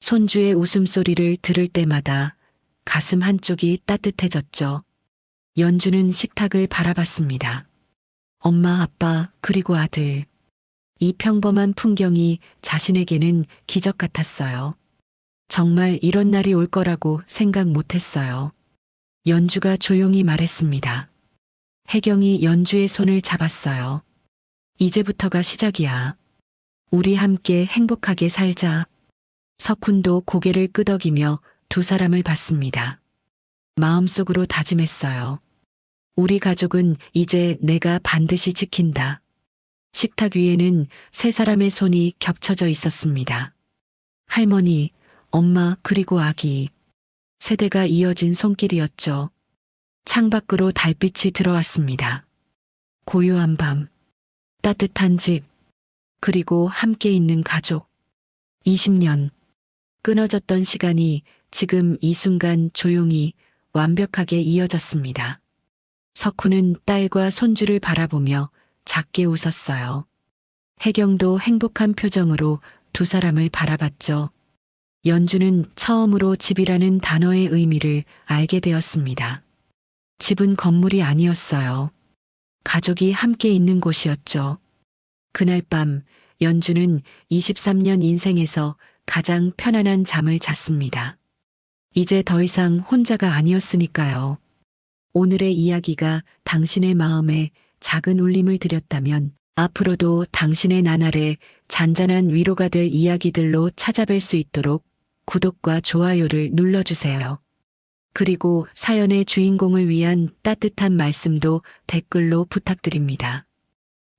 손주의 웃음소리를 들을 때마다 가슴 한쪽이 따뜻해졌죠. 연주는 식탁을 바라봤습니다. 엄마, 아빠, 그리고 아들. 이 평범한 풍경이 자신에게는 기적 같았어요. 정말 이런 날이 올 거라고 생각 못했어요. 연주가 조용히 말했습니다. 혜경이 연주의 손을 잡았어요. 이제부터가 시작이야. 우리 함께 행복하게 살자. 석훈도 고개를 끄덕이며 두 사람을 봤습니다. 마음속으로 다짐했어요. 우리 가족은 이제 내가 반드시 지킨다. 식탁 위에는 세 사람의 손이 겹쳐져 있었습니다. 할머니, 엄마, 그리고 아기. 세대가 이어진 손길이었죠. 창밖으로 달빛이 들어왔습니다. 고요한 밤, 따뜻한 집, 그리고 함께 있는 가족. 20년. 끊어졌던 시간이 지금 이 순간 조용히 완벽하게 이어졌습니다. 석훈은 딸과 손주를 바라보며 작게 웃었어요. 혜경도 행복한 표정으로 두 사람을 바라봤죠. 연주는 처음으로 집이라는 단어의 의미를 알게 되었습니다. 집은 건물이 아니었어요. 가족이 함께 있는 곳이었죠. 그날 밤 연주는 23년 인생에서 가장 편안한 잠을 잤습니다. 이제 더 이상 혼자가 아니었으니까요. 오늘의 이야기가 당신의 마음에 작은 울림을 드렸다면 앞으로도 당신의 나날에 잔잔한 위로가 될 이야기들로 찾아뵐 수 있도록 구독과 좋아요를 눌러주세요. 그리고 사연의 주인공을 위한 따뜻한 말씀도 댓글로 부탁드립니다.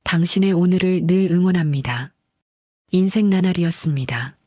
당신의 오늘을 늘 응원합니다. 인생 나날이었습니다.